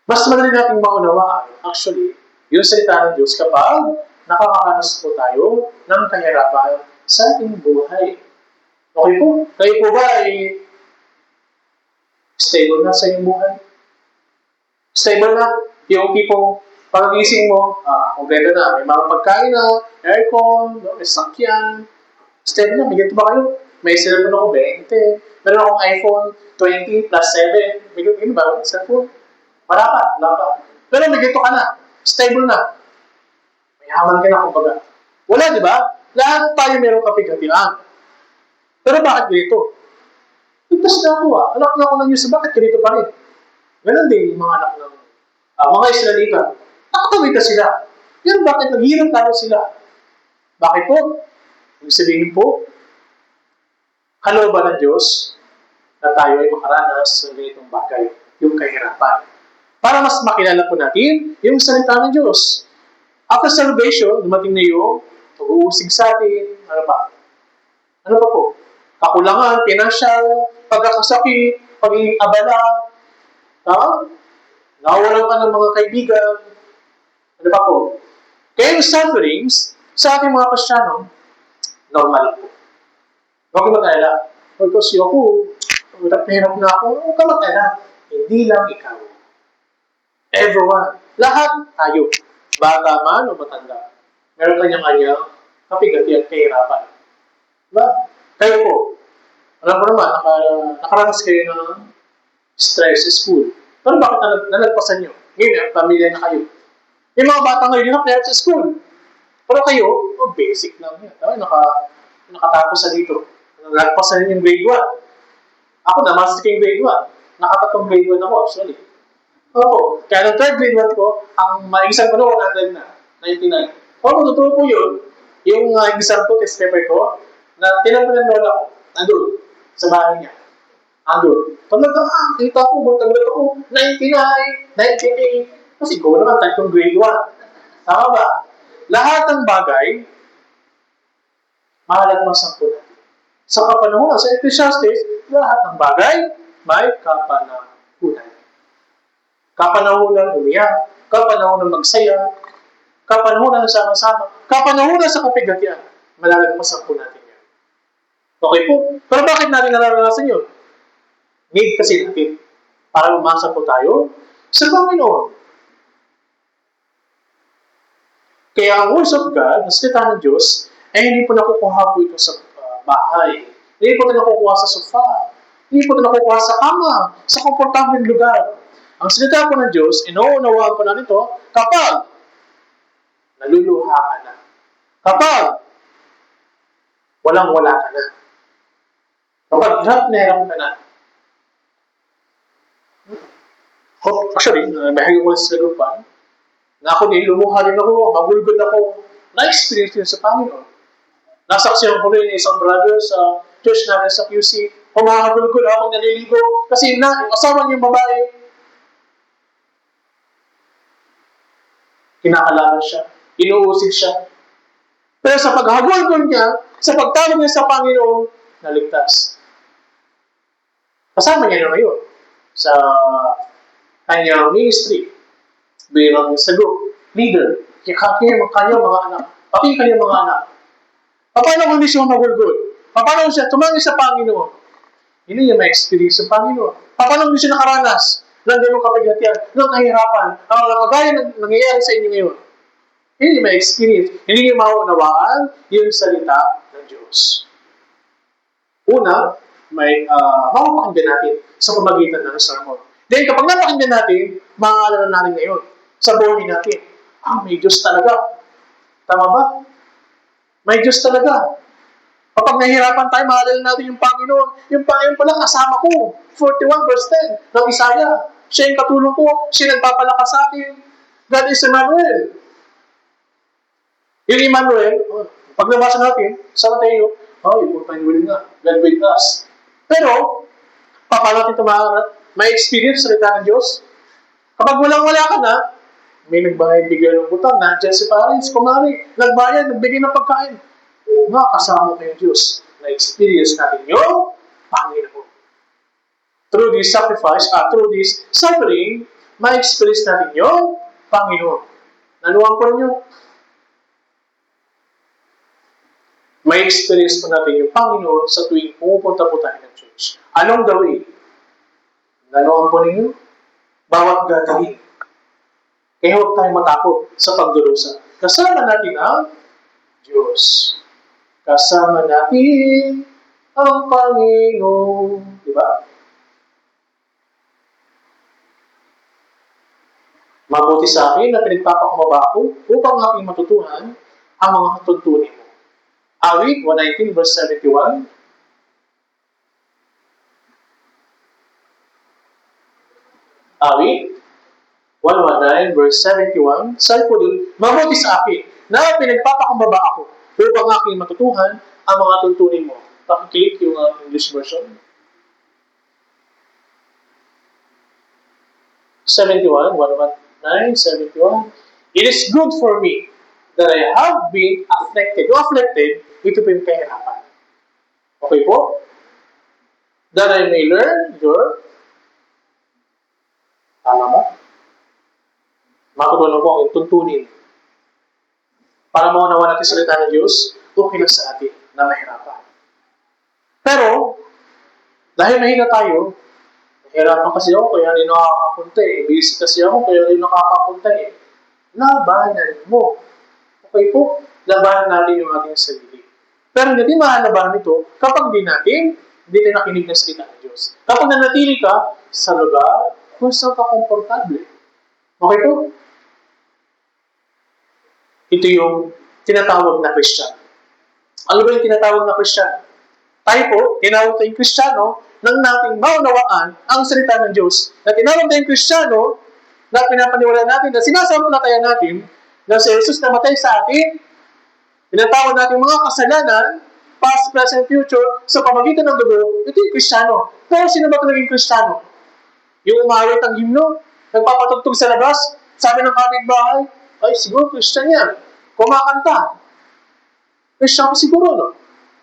Mas madali nating maunawaan, actually, yung salita ng Diyos kapag nakakaranas po tayo ng kahirapan sa ating buhay. Okay po? Kayo po ba ay stable na sa iyong buhay? Stable na? Yung tipong pag-gising mo, kompleto na. May mga pagkain na, aircon, may sakyan. Stable na. May ganito ba kayo? May cellphone ako, 20. Meron akong iPhone 20 plus 7. May ganito ba? Cellphone. Wala pa. Pero may ganito ka na. Stable na. May haman ka na, kumbaga. Wala, di ba? Lahat tayo meron kapig-hatian. Pero bakit ganito? Ligtas na ako Anak na ako ng Diyos. Bakit ganito pa rin? Ganon din yung mga anak ng mga Israelita. Nakatawid na sila. Yan, bakit naghirap tayo sila? Bakit po? Ibig sabihin po, kalooban ng Diyos na tayo ay makaranas sa ganitong bagay, yung kahirapan. para mas makilala po natin yung salita ng Diyos. After salvation, dumating na yung pag-uusig sa atin, ano pa? Ano pa po? Kakulangan, pinansyal, pagkakasakit, pagiging abala, nawawalan ka ng mga kaibigan, ano pa po? Kaya yung sufferings, sa ating mga Kristyano, normal po. Huwag ka mag-alala. Kasi ako, hirap na ako, huwag ka mag-alala. Hindi lang ikaw. Everyone. Lahat tayo. Bata man o matanda. Meron kanyang-kanyang kapigatian, kahirapan. Diba? Kayo po. Alam ko naman, nakaranas kayo ng stress sa school. Pero bakit nalagpasan nyo? Ngayon, pamilya na kayo. Yung mga bata ngayon, hirap sa school. Pero kayo, basic lang yan. Nakatapos sa dito. Nalagpasan yung grade 1. Ako na, master ko yung grade 1. Nakatatong grade 1 ako, actually. Oo. Kaya ng third grade 1 ko, ang ma-exam ko noon, 100 na. 99. Totoo po yun. Yung exam ko, test paper ko, na tinanong ng lola ko, nandun, sa bahay niya. Nandun. Kita ko, magtagulat ako, 99, 98. Kasi ko naman, tatlong grade 1. Tama ba? Lahat ng bagay, mahalagmasan po natin. Sa kapanahunan, sa Ecclesiastes, lahat ng bagay, may kapanahunan. Kapanahunan umiyak, kapanahunan magsaya, kapanahunan sama-sama, kapanahunan sa kapigatian. Malalagpasan po natin yan. Okay po? Pero bakit natin nararanasan yun? Need kasi natin para umasa po tayo sa Panginoon. Kaya ang words of God, ang salita ng Diyos, hindi po nakukuha po ito sa bahay. Hindi po ito nakukuha sa sofa. Hindi po ito nakukuha sa kama, sa komportableng lugar. Ang salita po ng Diyos, inuunawaan po natin ito kapag naluluha ka na. Kapag walang-wala ka na. Kapag hirap na hirap ka na. Actually, bahagi ko sa sagupan, na ako din, lumuha rin ako, magulgod ako, na-experience yun sa Panginoon. Nasaksiyan ko rin isang brother sa church natin sa QC, humahagulgod ako naliligo, kasi yung asawa niyang babae, kinakalaban siya, inuusig siya. Pero sa paghagulgod niya, sa pagtawag niya sa Panginoon, naligtas. Kasama niya na ngayon sa kanyang ministry bilang sa group, leader, kanyang mga anak, pati kanyang mga anak. Paano kung hindi siya magulgol? Paano siya tumangin sa Panginoon? Hindi niya ma-experience sa Panginoon. Paano hindi siya nakaranas ng ganong kapigatian, ng kahirapan, ang kagaya ng nangyayari sa inyo ngayon? Hindi niya ma-experience, hindi niya maunawaan yung salita ng Diyos. Una, makapakinggan natin sa pamagitan ng sermon. Then, kapag napakinggan natin, maaalala natin ngayon sa buhay natin, may Diyos talaga. Tama ba? May Diyos talaga. Kapag nahihirapan tayo, maaalala natin yung Panginoon. Yung Panginoon pala kasama ko. 41 verse 10 ng Isaiah. Siya yung katulong ko. Siya nagpapalakas sa akin. God is Emmanuel. Yung Emmanuel, pag nabasa natin, sa Mateo, Emmanuel nga. God with us. Pero, paano natin may experience sa salita ng Diyos? Kapag walang-wala ka na, may nagbayad bigyan ng utang, nandiyan si parents, kumari, nagbayad, nagbigay ng pagkain. Nga, kasama kayo Diyos. Na-experience natin yung Panginoon. Through this sacrifice, through this suffering, ma-experience natin yung Panginoon. Nanuwang po ninyo? Ma-experience po natin yung Panginoon sa tuwing pumupunta po tayo ng church. Along the way, nanuwang po ninyo? Bawat gagawin. Kaya huwag tayong matakot sa pagdurusa. Kasama natin ang Diyos. Kasama natin ang Panginoon. Diba? Mabuti sa akin na pinagpapakumaba ko upang aking matutuhan ang mga tuntunin mo. Awit 119 verse 71. Awit 119 verse 71. Sabi po dun, mabuti sa akin na pinagpapakumbaba ako upang aking matutuhan ang mga tuntunin mo. Pakiclick yung English version. 71, 119, 71. It is good for me that I have been afflicted. Yung afflicted, ito po yung kahirapan. Okay po? That I may learn your... Tama ba? Matutunan ko ang tuntunin. Para maunawa natin salita ng Diyos, okay lang sa atin na mahirapan. Pero, dahil mahina tayo, nahirapan kasi ako, kaya rin nakakapunta eh. Busy kasi ako, kaya rin nakakapunta eh. Labanan mo. Okay po? Labanan natin yung ating sarili. Pero hindi mahalabanan ito kapag hindi tayo nakinig ng salita ng Diyos. Kapag nanatili ka sa lugar kung saan ka komportable. Okay po? Ito yung tinatawag na Christian. Ano ba yung tinatawag na Christian? Tayo po, tinawag tayong Kristiyano nang nating maunawaan ang salita ng Diyos. Na tinawag tayong Kristiyano na pinapaniwalaan natin na sinasampalatayan natin na si Jesus namatay sa atin, pinatawad natin mga kasalanan, past, present, future, sa pamagitan ng dugo, ito yung Kristiyano. Pero sino ba talagang Kristiyano? Yung umawit ang himno, nagpapatugtog sa labas, sabi ng kapitbahay, ay siguro Christian yan. Kumakanta. Christian ko siguro, no?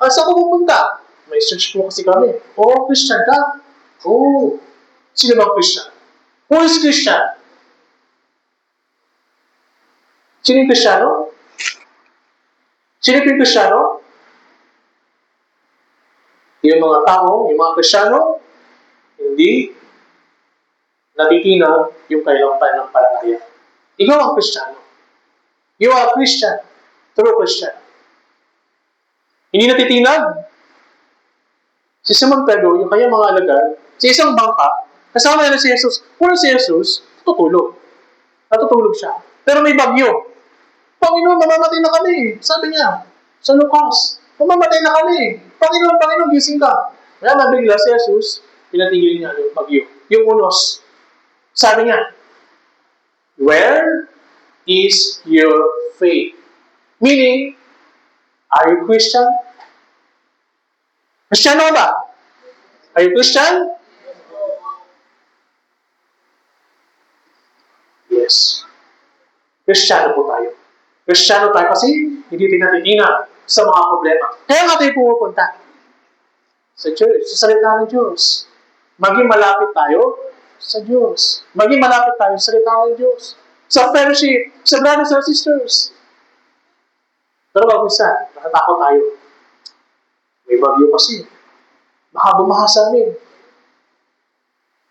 Saan ko pupunta? May church po kasi kami. Oo, Christian ka? Oo. Sino ba Christian? Who is Christian? Sino yung Kristiyano? Sino yung Kristiyano? Yung mga tao, yung mga Kristiyano, hindi natitinag yung kailang pananampalataya. Ikaw ang Kristiyano. You are a Christian. True Christian. Hindi natitinag. Si Simon Pedro, yung kanyang mga alagad, sa isang bangka, kasama na si Jesus. Kung si Jesus, tutulog. Natutulog siya. Pero may bagyo. Panginoon, mamamatay na kami. Sabi niya, sa Lucas, mamamatay na kami. Panginoon, gising ka. Kaya mabigla si Jesus, pinatigil niya yung bagyo. Yung unos. Sabi niya, where is your faith? Meaning, are you Christian? Kristiyano ba? Are you Christian? Yes. Kristiyano po tayo. Kristiyano tayo kasi hindi tinatitinag sa mga problema. Kaya nga tayo pumupunta sa church, sa salita ng Diyos. Maging malapit tayo sa Diyos. Maging malapit tayo sa salita ng Diyos. Sa fellowship, sa brothers and sisters. Pero bago isa, natatakot tayo. May bagyo kasi. Baka bumaha sa amin.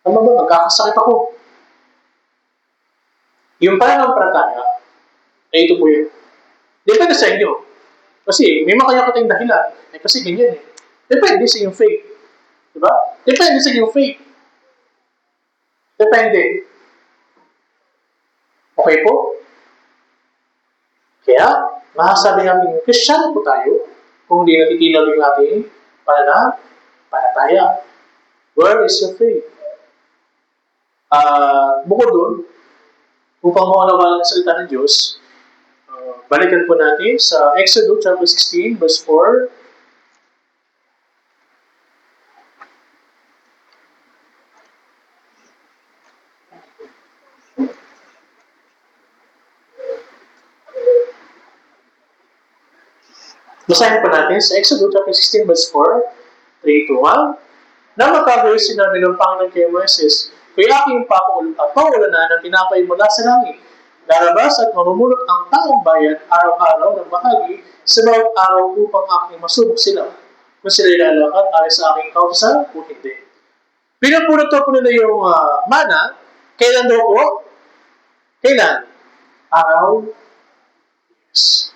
Ano ba? Magkakasakit ako. Yung pananampalataya, ito po yun. Depende sa inyo. Kasi may makaya ka tayong dahilan. Kasi ganyan eh. Depende sa iyong faith. Diba? Depende sa iyong faith. Depende. Okay po? Kaya, masasabi natin, Kristiyano po tayo kung hindi natitilaw yung ating pananampalataya. Where is your faith? Bukod doon, upang maunawaan ang salita ng Diyos, balikan po natin sa Exodus chapter 16, verse 4. Basahin po natin sa Exodus chapter 16, verse 4, 3 to 1. Na magkagayon sinabi ng Panginoon kay Moises, kaya aking papaulanan ng tinapay mula sa langit. Lalabas at mamumulot ang taong bayan araw-araw ng bahagi sa bawat araw upang aking masubok sila. Kung sila ilalakad ay sa aking kausa o hindi. Pinapulot po nila yung mana. Kailan daw po? Kailan? Araw. Yes.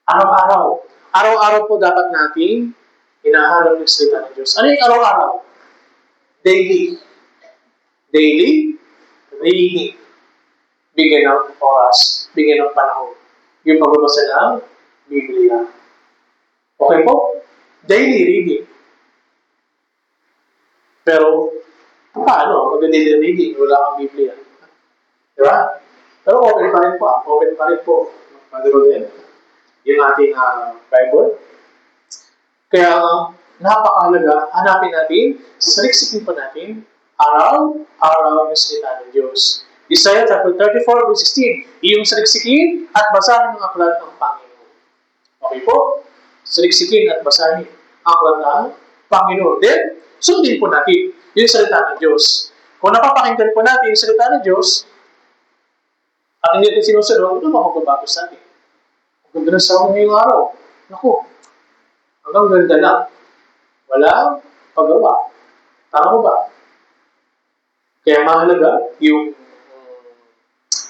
Araw-araw. Araw-araw po dapat nating hinahanap ng salita ng Diyos. Ano yung araw-araw? Daily. Daily reading. Bigyan ng oras. Bigyan ng panahon. Yung pagbabasa ng Biblia. Okay po? Daily reading. Pero, paano? Mag-daily reading, wala kang Biblia. Diba? Pero open pa rin po. Open pa rin po. Maduro din. Yung ating Bible. Kaya, napakahalaga, hanapin natin, saliksikin pa natin Araw-araw ng salita ng Diyos. Isaiah chapter 34 verse 16. Iyong saliksikin at basahin ang aklat ng Panginoon. Okay po? Saliksikin at basahin ang aklat ng Panginoon. Then, sundin po natin yung salita ng Diyos. Kung napapakinggan po natin yung salita ng Diyos, at hindi natin sinusunod, ito magbabago sa atin. Ang ganda ng sa ngayong araw. Naku, hanggang ganda lang. Walang paggawa. Tama ko ba? Kaya mahalaga yung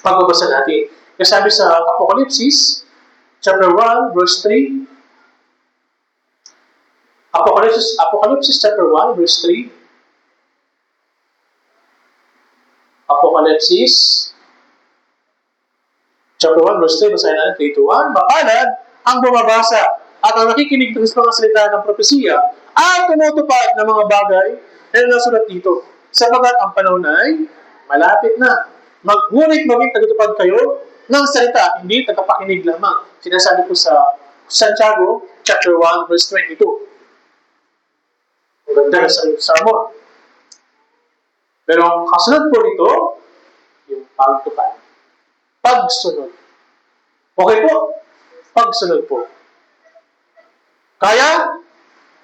pagbabasa natin. Kasi sabi sa Apocalypse, chapter 1, verse 3, Apocalypse chapter 1, verse 3, Apocalypse chapter 1, verse 3, basahin natin 3 to 1, mapalad ang bumabasa at ang nakikinig ng mga salita ng propesiya at tumutupad ng mga bagay na nasulat dito. Sapagat ang panahon ay malapit na. Ngunit maging tagatupad kayo ng salita, hindi tagapakinig lamang. Sinasabi ko sa Santiago chapter 1, verse 22. Ang ganda na sa sermon. Pero ang kasunod po nito, yung pagtupad. Pagsunod. Okay po? Pagsunod po. Kaya?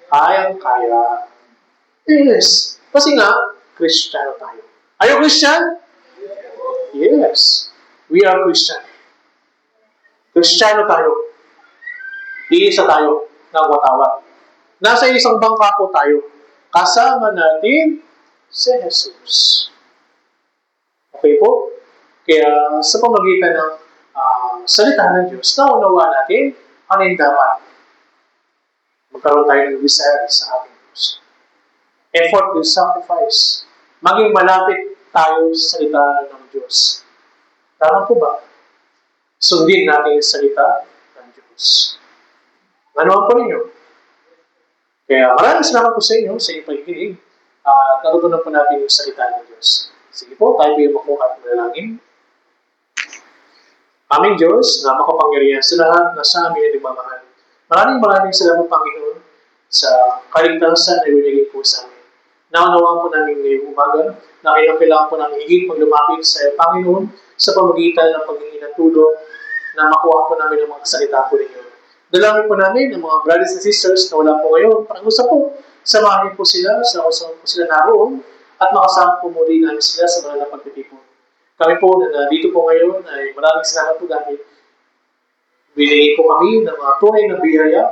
Kayang-kaya. Yes. Kasi nga, Kristiyano tayo. Are you Christian? Yes. We are Christian. Kristiyano tayo. Iisa tayo ng watawat. Nasa isang bangka po tayo. Kasama natin si Jesus. Okay po? Kaya sa pamagitan ng salita ng Diyos, naunawa natin ano yung dapat. Magkaroon tayo ng desire sa ating Diyos. Effort with sacrifice. Maging malapit tayo sa salita ng Diyos. Tama po ba? Sundin natin yung salita ng Diyos. Ano po ninyo? Kaya maraming salamat po sa inyo sa inyong pagkikinig. Natutunan po natin yung salita ng Diyos. Sige po, tayo po yung makuha at manalangin. Aming Diyos na makapangyarihan sa lahat na sa amin ay nagmamahal. Maraming salamat, Panginoon, sa kaligtasan na ibinigay po sa amin. Naunawaan po namin ngayong umaga na kailangan po namin higit paglumapit sa Panginoon sa pamagitan ng paghingi ng tulong na makuha po namin ang mga salita po ninyo. Dalangin po namin ang mga brothers and sisters na wala po ngayon. Pakiusap po, samahin po sila, saan po sila naroon, at makasama po muli namin sila sa mga pagtitipon. Kami po na dito po ngayon ay maraming salamat po dahil binigay po kami ng mga tunay na biyaya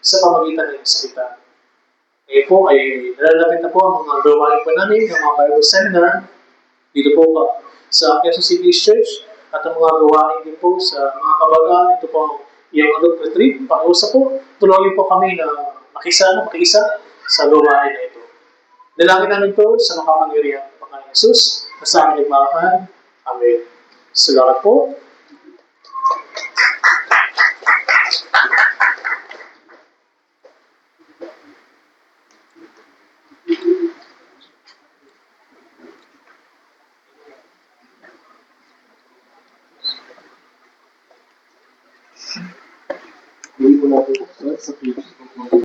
sa pamagitan ng salita. Ngayon po ay nalalapit na po ang mga gawain po namin ng mga Bible Seminar dito po sa Quezon City Church at ang mga gawain din po sa mga kabaga. Ito po ang iyong adult retreat. Pakiusap po, tuloy po kami na makiisa sa gawain na ito. Dalangin namin po sa makapangyarihan ng Panginoon Jesus na sa amin nagmamahal. Amen. Salamat po. Hindi ko na po sa